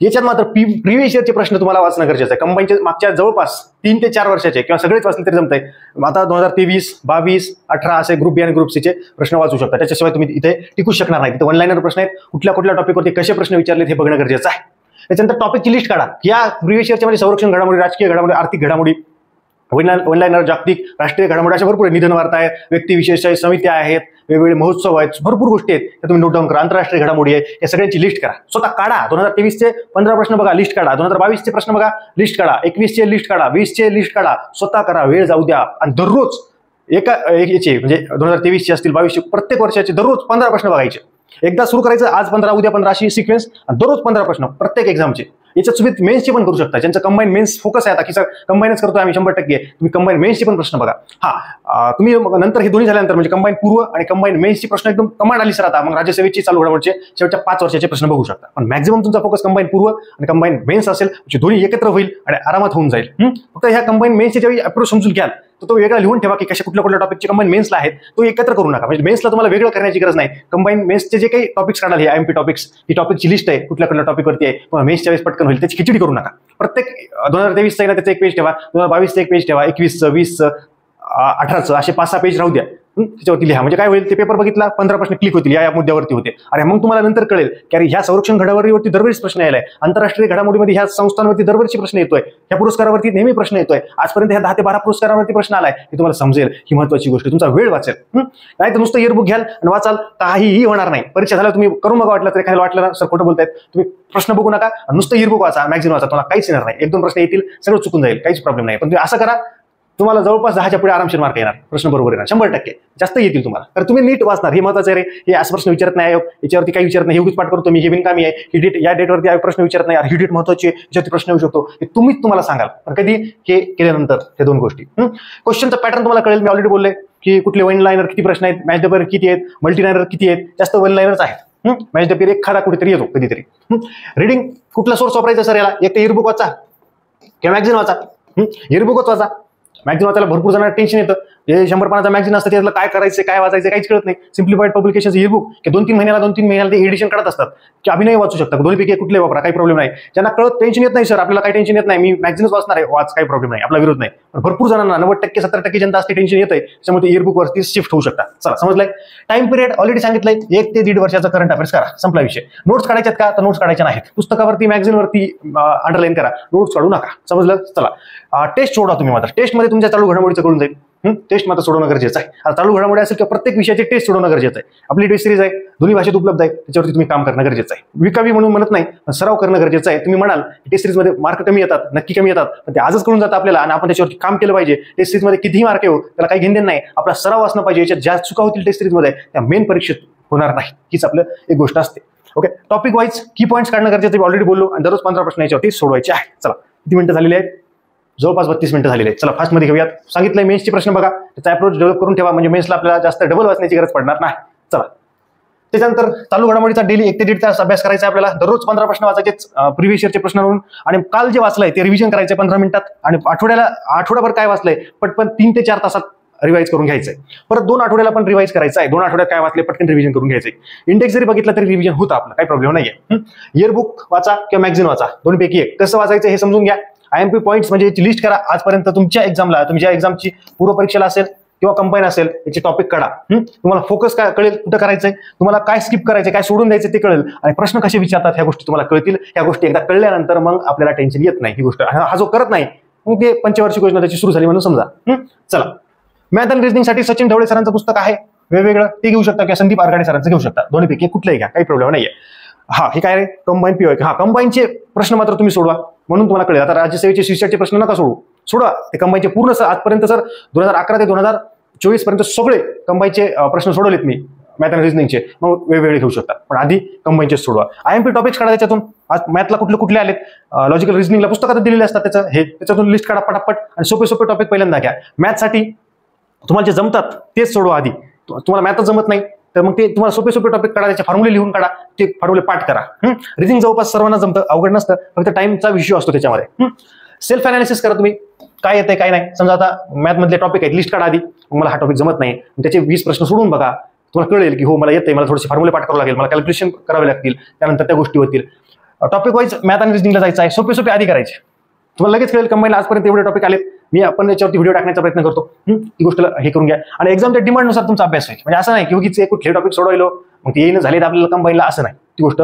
याच्यात मात्र प्रिव्हियस इयरचे प्रश्न तुम्हाला वाचणं गरजेचं आहे. कंबाईनचे मागच्या जवळपास 3 ते 4 वर्षाचे किंवा सगळेच वाचले तरी जमतंय. आता 2023, 22, 18 असे ग्रुप बी आणि ग्रुप सीचे प्रश्न वाचू शकता. त्याच्याशिवाय तुम्ही इथे टिकू शकणार नाही. तिथे ऑनलाईनर प्रश्न आहेत, कुठल्या टॉपिकवरती कसे प्रश्न विचारलेत हे बघणं गरजेचं आहे. त्याच्यानंतर टॉपिकची लिस्ट काढा. या प्रिव्हियस इयरच्या म्हणजे संरक्षण घडामोडी, राजकीय घडामोडी, आर्थिक घडामोडी, वन लाईनर जागतिक राष्ट्रीय घडामोडी अशा भरपूर निधन वार्ता आहे, व्यक्तिविशेष समित्या आहेत, वेगवेगळे महोत्सव आहेत, भरपूर गोष्टी आहेत त्या तुम्ही नोट डाऊन करा. आंतरराष्ट्रीय घडामोडी आहे, या सगळ्यांची लिस्ट करा. स्वतः काढा. 2023चे 15 प्रश्न बघा, लिस्ट काढा. 2022चे प्रश्न बघा, लिस्ट काढा. 21चे लिस्ट काढा, 20चे लिस्ट काढा. स्वतः करा, वेळ जाऊ द्या. आणि दररोज याचे म्हणजे 2023चे असतील, 22चे, प्रत्येक वर्षाचे दररोज 15 प्रश्न बघायचे. एकदा सुरू करायचं, आज 15 उद्या 15 अशी सिक्वेन्स, आणि दररोज 15 प्रश्न प्रत्येक एक्झामचे. याच्यात तुम्ही मेन्सचे पण करू शकता, ज्यांचं कंबाईन मेन्स फोकस आहे आता की सर कंबाईनच करतोय आम्ही 100%, तुम्ही कंबाईन मेन्सचे पण प्रश्न बघा. तुम्ही नंतर हे दोन्ही झाल्यानंतर म्हणजे कंबाईन पूर्व आणि कंबाईन मेन्सचे प्रश्न एकदम कमांड आली सर आता, मग राज्यसेवेची चालू घडामोडीचे शेवटच्या 5 वर्षाचे प्रश्न बघू शकता. पण मॅक्झिमम तुमचा फोकस कंबाईन पूर्व आणि कंबाईन मेन्स असेल, म्हणजे दोन्ही एकत्र होईल आणि आरामात होऊन जाईल. फक्त ह्या कंबाईन मेन्सचे ज्यावेळी अप्रोच समजून घ्याल तर तो वेगळा लिहून ठेवा की कशा कुठल्या टॉपिकचे कंबाईन मेन्सला आहेत, तो एकत्र करू नका. म्हणजे मेन्सला तुम्हाला वेगळं करण्याची गरज नाही. कंबाईन मेन्सचे जे काही टॉपिक्स काढाल, हे IMP टॉपिक्स, ही टॉपिकची लिस्ट आहे, कुठल्या टॉपिकवरती आहे, मेन्सच्या वेळेस पटकन होईल, त्याची खिचडी करू नका. प्रत्येक 2023चं ना त्याचं एक पेज ठेवा, 2022चं एक पेज ठेवा, 21चं, 20चं, 18चं, असे 5-6 पेज राहू द्या. त्याच्यावरती लिहा. म्हणजे काय होईल, ते पेपर बघितला, 15 प्रश्न क्लिक होतील, या मुद्द्यावरती होते. अरे मग तुम्हाला नंतर कळेल की अरे ह्या संरक्षण घडामोडीवरती दरवेळेस प्रश्न यायलाय, आंतरराष्ट्रीय घडामोडीमध्ये ह्या संस्थांवरती दरवर्षी प्रश्न येतोय, ह्या पुरस्कारावरती नेहमी प्रश्न येतोय, आजपर्यंत ह्या 10 ते 12 पुरस्कारावरती प्रश्न आलाय. हे तुम्हाला समजेल, ही महत्वाची गोष्ट. तुमचा वेळ वाचेल. नाही तर नुसतं इयरबुक घ्याल आणि वाचाल, काहीही होणार नाही. परीक्षा झाल्या तुम्ही करून बघा, वाटलं तर एखाद्याला वाटलं ना सर खोटं बोलतायत, तुम्ही प्रश्न बघू नका, नुसतं इयरबुक वाचा, मॅगझिन वाचा, तुम्हाला काहीच येणार नाही. 1-2 प्रश्न येतील, सगळं चुकून जाईल, काहीच प्रॉब्लेम नाही. पण तुम्ही असं करा, तुम्हाला जवळपास 10च्या पुढे आरामशीर मार्क येणार, प्रश्न बरोबर येणार, 100% जास्त येतील तुम्हाला. तर तुम्ही नीट वाचणार, हे महत्वाचं आहे. हे असं प्रश्न विचारत नाही, याच्यावरती काही विचारत नाही, हे उगीच पाठ करतो मी, हे बिनकामी आहे, ही डेट, या डेटवरती प्रश्न विचारत नाही, ही डेट महत्वाची आहे, याच्यावरती प्रश्न येऊ शकतो, हे तुम्हीच तुम्हाला सांगाल. पण कधी हे केल्यानंतर हे 2 गोष्टी. क्वेश्चनचा पॅटर्न तुम्हाला कळेल. मी ऑलरेडी बोलले की कुठले वन लाईनर किती प्रश्न आहेत, मॅच द पेपर किती आहेत, मल्टी लाईनर किती आहेत, जास्त वन लाईनर्स आहेत. मॅच द पेपर एखादा कुठेतरी येतो कधीतरी. रिडिंग कुठला सोर्स वापरायचा सर याला, एक तर इयरबुक वाचा किंवा मॅगझिन वाचा. इयरबुकच वाचा. मॅगझिन वाचायला भरपूर जणांना टेन्शन येतं, हे 100 पानाचा मॅगझिन असतं, त्याला काय करायचं, काय वाचायचं, काहीच कळत नाही. सिम्प्लिफाईड पब्लिकेशन इयरबुक की 2-3 महिन्याला ते एडिशन काढत असतात की अभिनय वाचू शकता, दोन्हीपैकी कुठले वापरा, काही प्रॉब्लेम नाही. ज्यांना कळत टेन्शन येत नाही सर आपल्याला काही टेन्शन येत नाही, मी मॅगझिनच वाचणार आहे, वाच, काही प्रॉब्लेम नाही, आपला विरोध नाही. पण भरपूर जणांना 90%, 70% जनता असते टेन्शन येत आहे, त्याच्यामुळे इयरबुक वरती शिफ्ट होऊ शकता. चला समजलंय. टाइम पिरियड ऑलरेडी सांगितलंय, 1 ते 1.5 वर्षाचा करंट अफेअर्स करा, संपला विषय. नोट्स काढायच्यात का, तर नोट्स काढायच्या नाहीत. पुस्तकावरती मॅगझिनवरती अंडरलाईन करा, नोट्स काढू नका. समजलं. चला टेस्ट सोडा तुम्ही मात्र. टेस्टमध्ये तुमच्या चालू घडामोडीचं कळून जाईल. टेस्ट मात्र सोडवणं गरजेचं आहे. आता चालू घडामोडी असेल किंवा प्रत्येक विषयाचे टेस्ट सोडवणं गरजेचं आहे. आपली टेस्ट सिरीज आहे, दोन्ही भाषेत उपलब्ध आहे, त्याच्यावरती तुम्ही काम करणं गरजेचं आहे. विकावी म्हणून म्हणत नाही, पण सराव करणं गरजेचं आहे. तुम्ही म्हणाल टेस्ट सिरीजमध्ये मार्क कमी येतात, नक्की कमी येतात, पण ते आजच कळून जातं आपल्याला आणि आपण त्याच्यावरती काम केलं पाहिजे. टेस्ट सिरीजमध्ये कितीही मार्क येऊ, त्याला काही घेणं नाही. आपला सराव असणं पाहिजे. याच्यात ज्या चुका होतील टेस्ट सिरीजमध्ये त्या मेन परीक्षेत होणार नाही, हीच आपलं एक गोष्ट असते. ओके, टॉपिक वाईज की पॉईंट्स काढणं गरजेचं आहे. ऑलरेडी बोललो. आणि दररोज 15 प्रश्न याच्यावरती सोडवायचे आहे. चला, किती मिनिटं झालेली आहेत, जवळपास 32 मिनिटं झालेली आहेत. चला फास्टमध्ये घेऊयात. सांगितलंय मेन्सचे प्रश्न बघा, त्याचा अप्रोच डेव्हलप करून ठेवा, म्हणजे मेन्सला आपल्याला जास्त डबल वाचण्याची गरज पडणार नाही. चला, त्याच्यानंतर चालू घडामोडीचा डेली 1 ते 1.5 तास अभ्यास करायचा आहे आपल्याला. दररोज 15 प्रश्न वाचायचे प्रिव्हियस इयरचे प्रश्न म्हणून, आणि काल जे वाचलंय ते रिव्हिजन करायचं 15 मिनिटात, आणि आठवड्याभर काय वाचलंय पटपट 3 ते 4 तासात रिवाइज करून घ्यायचंय. परत 2 आठवड्याला पण रिवाइज करायचं आहे. 2 आठवड्यात काय वाचले पटकन रिव्हिजन करून घ्यायचंय. इंडेक्स जरी बघितला तरी रिव्हिजन होतं आपलं, काही प्रॉब्लेम नाहीये. इयरबुक वाचा किंवा मॅगझिन वाचा, दोन्हीपैकी एक. कसं वाचायचं हे समजून घ्या. IMP पॉईंट्स म्हणजे याची लिस्ट करा. आजपर्यंत तुमच्या एक्झामला, तुमच्या एक्झामची पूर्व परीक्षेला असेल किंवा कंबाईन असेल, याचे टॉपिक काढा. तुम्हाला फोकस काय कळेल, कुठं करायचंय, तुम्हाला काय स्किप करायचं, काय सोडून द्यायचं ते कळेल, आणि प्रश्न कसे विचारतात ह्या गोष्टी तुम्हाला कळतील. ह्या गोष्टी एकदा कळल्यानंतर मग आपल्याला टेन्शन येत नाही. ही गोष्ट हा जो करत नाही मग ते पंचवार्षिक योजना त्याची सुरू झाली म्हणून समजा. चला, मॅथ अँड रिझनिंगसाठी सचिन ढवळे सरांचं पुस्तक आहे वेगवेगळं, ते घेऊ शकता किंवा संदीप आरगाडे सरांचं घेऊ शकता. दोन्हीपैकी कुठलंही घ्या, काही प्रॉब्लेम नाहीये. हे काय रे, कंबाईन POI. कंबाईनचे प्रश्न मात्र तुम्ही सोडवा, म्हणून तुम्हाला कळेल. आता राज्यसेवेचे शिष्याचे प्रश्न नका सोडवा, ते कंबाईनचे पूर्ण आजपर्यंत सर 2011 ते 2024 पर्यंत सगळे कंबाईनचे प्रश्न सोडवलेत मी, मॅथ अँड रिझनिंगचे. मग वेगवेगळे घेऊ शकता, पण आधी कंबाईनचे सोडवा. IMP टॉपिक्स काढा त्याच्यातून. आज मॅथला कुठले आलेत, लॉजिकल रिझनिंगला पुस्तकात दिलेले असतात, त्याच्यातून लिस्ट काढा पटापट, आणि सोपे टॉपिक पहिल्यांदा घ्या. मॅथसाठी तुम्हाला जे जमतात तेच सोडवा आधी. तुम्हाला मॅथच जमत नाही तर मग ते तुम्हाला सोपे टॉपिक काढा, त्याचे फॉर्म्युले लिहून काढा, ते फॉर्म्युले पाठ करा. रिझनिंग जवळपास सर्वांना जमतं, अवघड नसतं, फक्त टाइमचा विषय असतो त्याच्यामध्ये. सेल्फ अनालिसिस करा तुम्ही, काय येतंय काय नाही. समजा आता मॅथ मधले टॉपिक आहेत, लिस्ट काढा आधी. मला हा टॉपिक जमत नाही, त्याचे 20 प्रश्न सोडून बघा, तुम्हाला कळेल की हो मला येतंय, मला थोडेसे फॉर्म्युले पाठ करावे लागेल, मला कॅल्क्युलेशन करावे लागतील, त्यानंतर त्या गोष्टी होतील. टॉपिक वाईज मॅथ आणि रिझनिंगला जायचं आहे, सोपे आधी करायचे. तुम्हाला लगेच कळेल कंबाईनला आजपर्यंत एवढे टॉपिक आलेत, मी आपण याच्यावरती व्हिडिओ टाकण्याचा प्रयत्न करतो. ती गोष्ट हे करून घ्या, आणि एक्झामच्या डिमांडनुसार तुमचा अभ्यास होईल. म्हणजे असं नाही की उगीच कुठले टॉपिक सोडवलो मग ते येणं झाले आपल्याला कंबाईनला, असं नाही. ती गोष्ट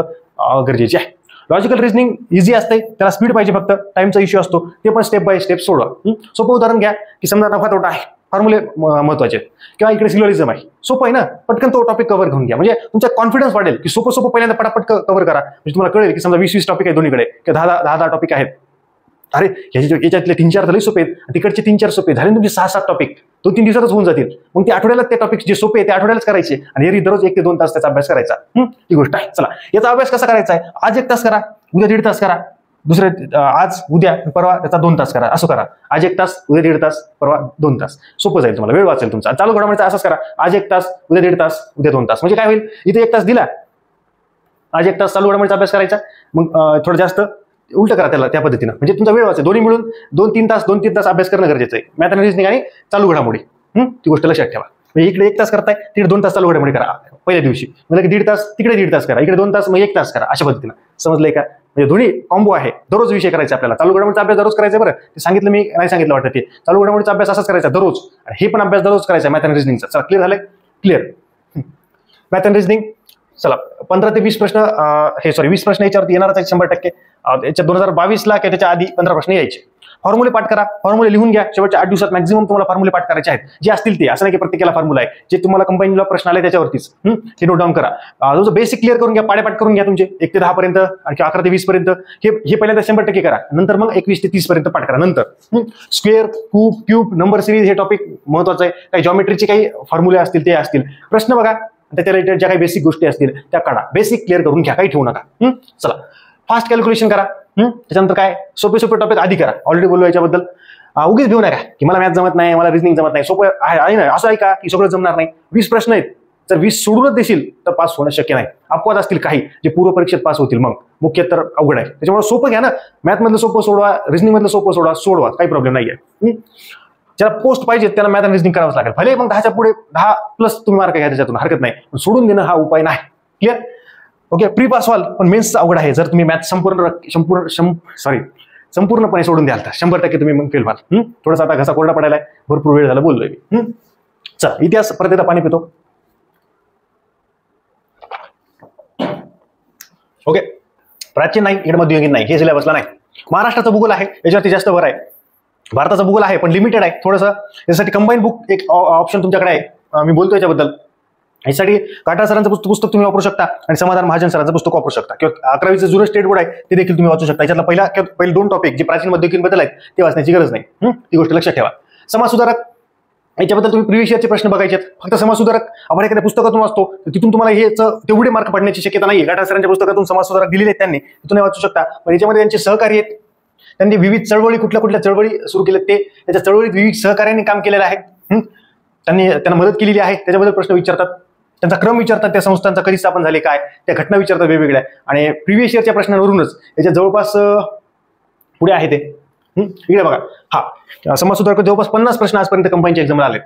गरजेची आहे. लॉजिकल रिझनिंग इझी असते, त्याला स्पीड पाहिजे, फक्त टाइमचा इश्यू असतो, ते पण स्टेप बाय स्टेप सोडवा. सोपं उदाहरण घ्या की समजा नफा तोटा आहे, फॉर्म्युले महत्वाचे आहेत, किंवा इकडे सिलोरिझम आहे, सोपं आहे ना, पटकन तो टॉपिक कव्हर घेऊन घ्या, म्हणजे तुमचा कॉन्फिडन्स वाढेल की सोपं पहिल्यांदा पटापट कव्हर करा, म्हणजे तुम्हाला कळेल की समजा 20-20 टॉपिक आहे दोन्हीकडे, किंवा 10-10 टॉपिक आहेत, अरे याच्यातले 3-4 झाले सोपे, तिकडचे 3-4 सोपे झाले, तुमचे 6-7 टॉपिक 2-3 दिवसातच होऊन जातील. मग ते आठवड्याला ते टॉपिक जे सोपे आहे ते आठवड्यालाच करायचे, आणि हे दररोज 1 ते 2 तास त्याचा अभ्यास करायचा. ही गोष्ट आहे. चला, याचा अभ्यास कसा करायचा आहे, आज 1 तास करा, उद्या 1.5 तास करा, आज उद्या परवा त्याचा 2 तास करा, असं करा. आज 1 तास, उद्या 1.5 तास, परवा 2 तास. सोपं जाईल, तुम्हाला वेळ वाचेल तुमचा. चालू घडामोडीचा असंच करा, आज 1 तास, उद्या 1.5 तास, उद्या 2 तास. म्हणजे काय होईल, इथे 1 तास दिला, आज 1 तास चालू घडामोडीचा अभ्यास करायचा, मग थोडं जास्त उलट करा त्याला, त्या पद्धतीनं, म्हणजे तुमचा वेळ वाचेल. दोन्ही मिळून 2-3 तास अभ्यास करणं गरजेचं आहे, मॅथ आणि रिझनिंग आणि चालू घडामोडी. ती गोष्ट लक्षात ठेवा. म्हणजे इकडे 1 तास करताय, तिकडे 2 तास चालू घडामोडी करा पहिल्या दिवशी, म्हणजे 1.5 तास, तिकडे 1.5 तास करा, इकडे 2 तास, मग 1 तास करा, अशा पद्धतीनं. समजलंय का? म्हणजे दोन्ही कॉम्बो आहे. दररोज विषय करायचा आपल्याला. चालू घडामोडीचा अभ्यास दररोज करायचा. बरं, ते सांगितलं मी, नाही सांगितलं वाटतं ते. चालू घडामोडीचा अभ्यास असाच करायचा दररोज, आणि हे पण अभ्यास दररोज करायचा मॅथ आणि रिझनिंगचा. चला, क्लिअर झालंय? क्लिअर. मॅथ आणि रिझनिंग. चला, 15 ते 20 प्रश्न, 20 प्रश्न याच्यावरती येणारच आहे 100%. याच्या 2022ला किंवा त्याच्या आधी 15 प्रश्न यायचे. फॉर्म्युले पाठ करा, फॉर्म्युले लिहून घ्या. शेवटच्या 8 दिवसात मॅक्झिमम तुम्हाला फॉर्म्युले पाठ करायचे आहेत, जे असतील ते. असं नाही की प्रत्येकाला फॉर्म्युला आहे, जे तुम्हाला कंबाईनला प्रश्न आले त्याच्यावरतीच. हे नोट डाऊन करा. तुमचं बेसिक क्लिअर करून घ्या, पाठ करून घ्या तुमचे 1 ते 10 पर्यंत, आणखी 11 ते 20 पर्यंत. हे पहिल्यांदा 100% करा, नंतर मग 21 ते 30 पर्यंत पाठ करा. नंतर स्क्वेअर, क्यूब, नंबर सिरीज, हे टॉपिक महत्वाचं आहे. काही जॉमेट्रीचे काही फॉर्म्युले असतील ते असतील. प्रश्न बघा, त्याच्या रिलेटेड ज्या काही बेसिक गोष्टी असतील त्या काढा. बेसिक क्लिअर करून घ्या, काही ठेवू नका. चला, फास्ट कॅल्क्युलेशन करा. त्याच्यानंतर काय, सोपे टॉपिक आधी करा. ऑलरेडी बोललो याच्याबद्दल. उगीच घेऊ नका की मला मॅथ जमत नाही, मला रिझनिंग जमत नाही. सोपं आहे ना, असं आहे का की सगळं जमणार नाही? 20 प्रश्न आहेत, जर 20 सोडूनच देशील तर पास होणं शक्य नाही. अपवाद असतील काही जे पूर्व परीक्षेत पास होतील, मग मुख्य तर अवघड आहे. त्याच्यामुळे सोपं घ्या ना. मॅथ मधलं सोपं सोडवा, रिझनिंग मधलं सोपं सोडवा, काही प्रॉब्लेम नाहीये. ज्याला पोस्ट पाहिजे त्याला मॅथ आणि रिझनिंग करावंच लागेल. भले मग 10च्या पुढे 10+ तुम्ही मार्क घ्या, त्याच्यातून हरकत नाही, पण सोडून देणं हा उपाय नाही. क्लिअर? ओके, प्री पास व्हाल, पण मेन्सचं अवघड आहे. जर तुम्ही मॅथ संपूर्णपणे सोडून द्याल तर 100% तुम्ही मग फेल व्हाल. थोडासा आता घसा कोरडा पडायला, भरपूर वेळ झाला बोललोय मी. चला, इतिहास परत एकदा पाणी पितो. ओके, प्राचीन नाही, इकडे मध्ययुगीन नाही, हे सिलेबसला नाही. महाराष्ट्राचा भूगोल आहे, याच्यावरती जास्त भर आहे. भारताचा भूगोल आहे पण लिमिटेड आहे थोडंसं. यासाठी कंबाईन बुक एक ऑप्शन तुमच्याकडे आहे, मी बोलतो याच्याबद्दल. यासाठी काटा सरांचं पुस्तक तुम्ही वापरू शकता, आणि समाधान महाजन सरांचं पुस्तक वापरू शकता, किंवा 11वीचं जुनं स्टेट बोर्ड आहे ते देखील तुम्ही वाचू शकता. याच्यातला पहिले 2 टॉपिक जे प्राचीन मध्ययुगीनबद्दल आहेत ते वाचण्याची गरज नाही. ती गोष्ट लक्षात ठेवा. समाजसुधारक, याच्याबद्दल तुम्ही प्रिव्हियस इयरचे प्रश्न बघायचे. फक्त समाजसुधारक आपण एखाद्या पुस्तकातून वाचतो, तिथून तुम्हाला हे तेवढे मार्क पडण्याची शक्यता नाही. काटा सरांच्या पुस्तकातून समाजसुधारक दिलेले आहेत त्यांनी, तिथून वाचू शकता. पण याच्यामध्ये त्यांचे सहकारी आहेत, त्यांनी विविध चळवळी, कुठल्या चळवळी सुरू केल्या ते, त्याच्या चळवळीत विविध सहकार्याने काम केलेलं आहे. त्यांना मदत केलेली आहे, त्याच्याबद्दल प्रश्न विचारतात, त्यांचा क्रम विचारतात, त्या संस्थांचा कधी स्थापन झाले, काय त्या घटना विचारतात वेगवेगळ्या. आणि प्रिव्हियस इयरच्या प्रश्नांवरूनच याच्या जवळपास पुढे आहे ते. इकडे बघा, समाजसुधारक जवळपास 50 प्रश्न आजपर्यंत कंबाईनच्या एक्झामला आले.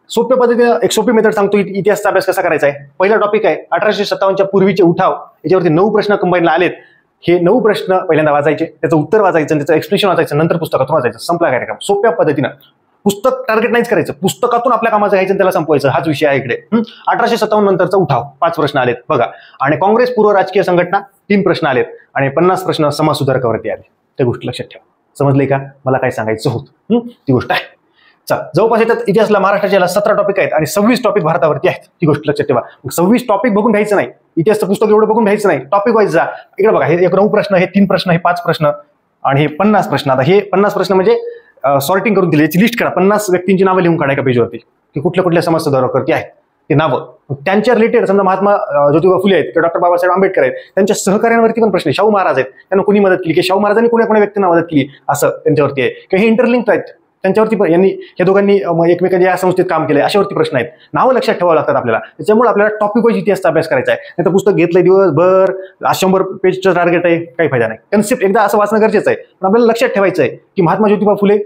सोप्या पद्धतीने एक सोपी मेथड सांगतो इतिहासचा अभ्यास कसा करायचा आहे. पहिला टॉपिक आहे 1857च्या पूर्वीचे उठाव. याच्यावरती 9 प्रश्न कंबाईनला आलेत. हे 9 प्रश्न पहिल्यांदा वाचायचे, त्याचं उत्तर वाचायचं, त्याचं एक्सप्लेनेशन वाचायचं, नंतर पुस्तकातून वाचायचं. संपला कार्यक्रम. सोप्या पद्धतीनं. पुस्तक टार्गेट नाहीच करायचं, पुस्तकातून आपल्या कामाचं घ्यायचं, त्याला संपवायचं, हाच विषय आहे इकडे. 1857 नंतरचा उठाव 5 प्रश्न आलेत बघा. आणि काँग्रेस पूर्व राजकीय संघटना 3 प्रश्न आलेत, आणि 50 प्रश्न समाजसुधारकावरती आले. त्या गोष्टी लक्षात ठेवा. समजले का मला काय सांगायचं होतं? ती गोष्ट आहे. चला, जवळपास येतात इतिहासला महाराष्ट्राच्या 17 टॉपिक आहेत, आणि 26 टॉपिक भारतावरती आहेत. ती गोष्ट लक्षात ठेवा. 26 टॉपिक बघून घ्यायचं नाही, इतिहासचं पुस्तक एवढं बघून घ्यायचं नाही, टॉपिक वाईज जा. इकडे बघा, हे 9 प्रश्न, हे 3 प्रश्न, हे 5 प्रश्न, आणि हे 50 प्रश्न. आता हे 50 प्रश्न म्हणजे सॉर्टिंग करून दिली, याची लिस्ट करा. 50 व्यक्तींची नावं लिहून काढा एका पेजवरती, की कुठल्या समाजसुधारकावरती आहेत ते नावं. त्यांच्या रिलेटेड समजा महात्मा ज्योतिबा फुले आहेत, डॉक्टर बाबासाहेब आंबेडकर आहेत, त्यांच्या सहकार्यांवरती पण प्रश्न. शाहू महाराज आहेत, त्यांना कोणी मदत केली, की शाहू महाराजांनी कोणा व्यक्तींना मदत केली, असं त्यांच्यावरती आहे. किंवा हे इंटरलिंक्ड आहेत, त्यांच्यावरती पण यांनी या दोघांनी एकमेकांच्या या संस्थेत काम केलंय, अशावरती प्रश्न आहेत. नावं लक्षात ठेवावं लागतात आपल्याला. त्याच्यामुळे आपल्याला टॉपिक वाईज इतिहासचा अभ्यास करायचा आहे. नाही तर पुस्तक घेतलंय दिवसभर, 100 पेजचं टार्गेट आहे, काही फायदा नाही. कन्सेप्ट एकदा असं वाचणं गरजेचं आहे. पण आपल्याला लक्षात ठेवायचं आहे की महात्मा ज्योतिबा फुले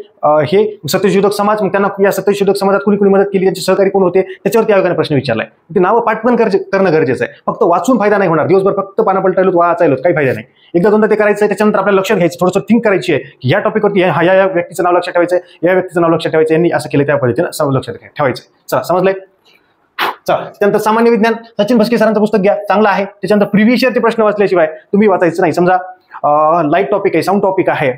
हे सत्यशोधक समाज, मग त्यांना या सत्यशोधक समाजात कुणी मदत केली, त्यांचे सहकारी कोण होते, त्याच्यावरती आयोगाने प्रश्न विचारलाय. ते नावं पाठ पण करणं गरजेचं आहे. फक्त वाचून फायदा नाही होणार. दिवसभर फक्त पानं पलटायलोत, वाचायलोत, काही फायदा नाही. एकदा दोनदा ते करायचं आहे. त्याच्यानंतर आपल्याला लक्षात घ्यायचं, थोडंसं थिंक करायची आहे की या टॉपिकवरती या व्यक्तीचं नाव लक्षात ठेवायचं, या व्यक्तीचं नाव लक्षात ठेवायचं, यांनी असं केलं, त्या पद्धतीनं लक्षात ठेवायचं. चला, समजलंय? चला, त्यानंतर सामान्य विज्ञान सचिन भस्के सरांचं पुस्तक घ्या, चांगलं आहे. त्याच्यानंतर प्रिव्हियस इयरचे प्रश्न वाचल्याशिवाय तुम्ही वाचायचं नाही. समजा लाईट टॉपिक आहे, साऊंड टॉपिक आहे,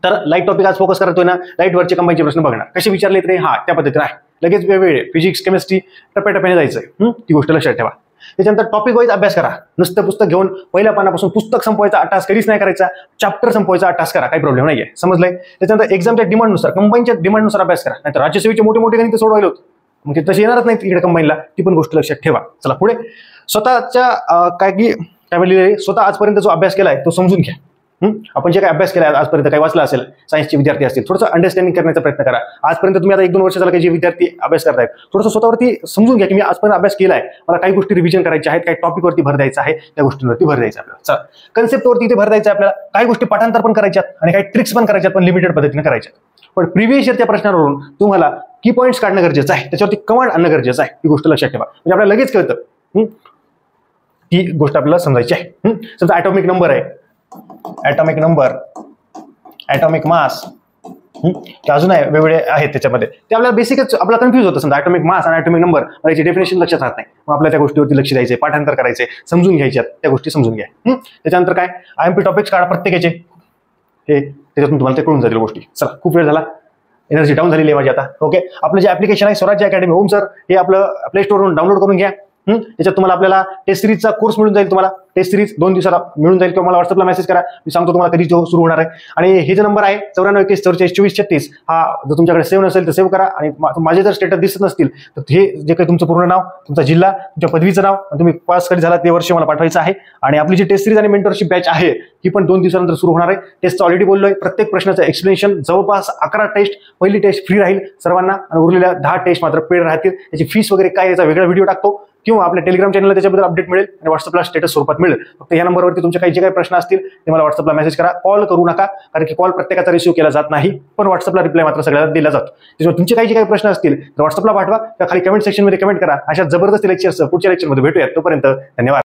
तर लाईट टॉपिक आज फोकस करतोय ना, लाईटवरचे कंबाईनचे प्रश्न बघणार. कसे विचारले तरी त्या पद्धतीने आहे. लगेच वेळ फिजिक्स केमिस्ट्री टप्प्याटप्प्याने जायचंय, ती गोष्ट लक्षात ठेवा. त्याच्यानंतर टॉपिक वाईज अभ्यास करा. नुसतं पुस्तक घेऊन पहिल्या पानापासून पुस्तक संपवायचा अट्टास कधीच नाही करायचा. चॅप्टर संपवायचा अट्टास करा, काही प्रॉब्लेम नाहीये. समजलंय? त्याच्यानंतर एक्झामच्या डिमांडनुसार, कंबाईनच्या डिमांडनुसार अभ्यास करा. नाहीतर राज्यसेवेचे मोठे मोठे गणित सोडवायला होतं, मग ते तसे येणारच नाही इकडे कंबाईनला. ती पण गोष्ट लक्षात ठेवा. चला पुढे. स्वतःच्या काय स्वतः आजपर्यंत जो अभ्यास केलाय तो समजून घ्या. आपण जे काही अभ्यास केला आजपर्यंत, काही वाचला असेल, सायन्सचे विद्यार्थी असतील, थोडंसं अंडरस्टँडिंग करण्याचा प्रयत्न करा. आजपर्यंत तुम्ही आता 1-2 वर्ष झाला काही जे विद्यार्थी अभ्यास करतायत, थोडंसं स्वतःवरती समजून घ्या की मी आजपर्यंत अभ्यास केलाय, मला काही गोष्टी रिव्हिजन करायच्या आहेत, काही टॉपिकवरती भर द्यायचा आहे, त्या गोष्टींवरती भर द्यायचा आपल्याला. चला, कन्सेप्टवरती इथे भर द्यायचा आपल्याला. काही गोष्टी पाठांतर पण करायच्यात आणि काही ट्रिक्स पण करायच्यात, पण लिमिटेड पद्धतीने करायच्यात. पण प्रिव्हियस इयरच्या प्रश्नावरून तुम्हाला की पॉईंट्स काढणं गरजेचं आहे, त्याच्यावरती कमांड आणणं गरजेचं आहे. ही गोष्ट लक्षात ठेवा, म्हणजे आपल्याला लगेच कळतं. ती गोष्ट आपल्याला समजायची आहे. समजा ॲटॉमिक नंबर आहे, ॲटॉमिक नंबर, ॲटॉमिक मास, अजून आहे वेगवेगळे आहेत त्याच्यामध्ये, ते आपल्याला बेसिकच आपल्याला कन्फ्युज होतं. समजा ॲटॉमिक मास आणि ॲटॉमिक नंबर, याची डेफिनेशन लक्षात राहत नाही. मग आपल्याला त्या गोष्टीवरती लक्ष द्यायचे, पाठांतर करायचे, समजून घ्यायच्यात, त्या गोष्टी समजून घ्या. त्याच्यानंतर काय IMP टॉपिक्स काढा प्रत्येकाचे, हे त्याच्यातून तुम्हाला ते कळून जातील गोष्टी. चला, खूप वेळ झाला, एनर्जी डाऊन झालेली आहे माझी आता. ओके, आपलं जे ऍप्लिकेशन आहे स्वराज्य अकॅडमी होम सर, हे आपलं प्ले स्टोरवरून डाउनलोड करून घ्या. त्याच्यात तुम्हाला आपल्याला टेस्ट सिरीजचा कोर्स मिळून जाईल. तुम्हाला टेस्ट सिरीज 2 दिवसाला मिळून जाईल, किंवा मला व्हॉट्सअपला मेसेज करा, मी सांगतो तुम्हाला कधी सुरू होणार आहे. आणि हे जो नंबर आहे 9421442436, हा जर तुमच्याकडे सेव्ह नसेल तर सेव्ह करा. आणि माझे जर स्टेटस दिसत नसतील तर हे जे काही तुमचं पूर्ण नाव, तुमचा जिल्हा, तुमच्या पदवीचं नाव आणि तुम्ही पास कधी झाला ते वर्ष मला पाठवायचं आहे. आणि आपली जी टेस्ट सिरीज आणि मेंटरशिप बॅच आहे ही पण 2 दिवसानंतर सुरू होणार आहे. टेस्टचं ऑलरेडी बोललोय, प्रत्येक प्रश्नाचं एक्सप्लेनेशन, जवळपास 11 टेस्ट, पहिली टेस्ट फ्री राहील सर्वांना आणि उरलेल्या 10 टेस्ट मात्र पेड राहतील. त्याची फीस वगैरे काय याचा वेगळा व्हिडिओ टाकतो, किंवा आपल्या टेलिग्राम चॅनलला त्याच्याबद्दल अपडेट मिळेल आणि व्हॉट्सअपला स्टेटस स्वरूपात मिळेल. फक्त या नंबरवरती तुमचे काही जे काही प्रश्न असतील ते मला व्हॉट्सअपला मेसेज करा. कॉल करू नका, कारण की कॉल प्रत्येकाचा रिसिव्ह केला जात नाही, पण व्हॉट्सअपला रिप्लाय मात्र सगळ्याला दिला जातो. त्याच्यामुळे तुमचे काही जे काही प्रश्न असतील तर व्हॉट्सअपला पाठवा, त्या खाली कमेंट सेक्शनमध्ये कमेंट करा. अशा जबरदस्त लेक्चर्स पुढच्या लेक्चरमध्ये भेटूयात. तोपर्यंत धन्यवाद.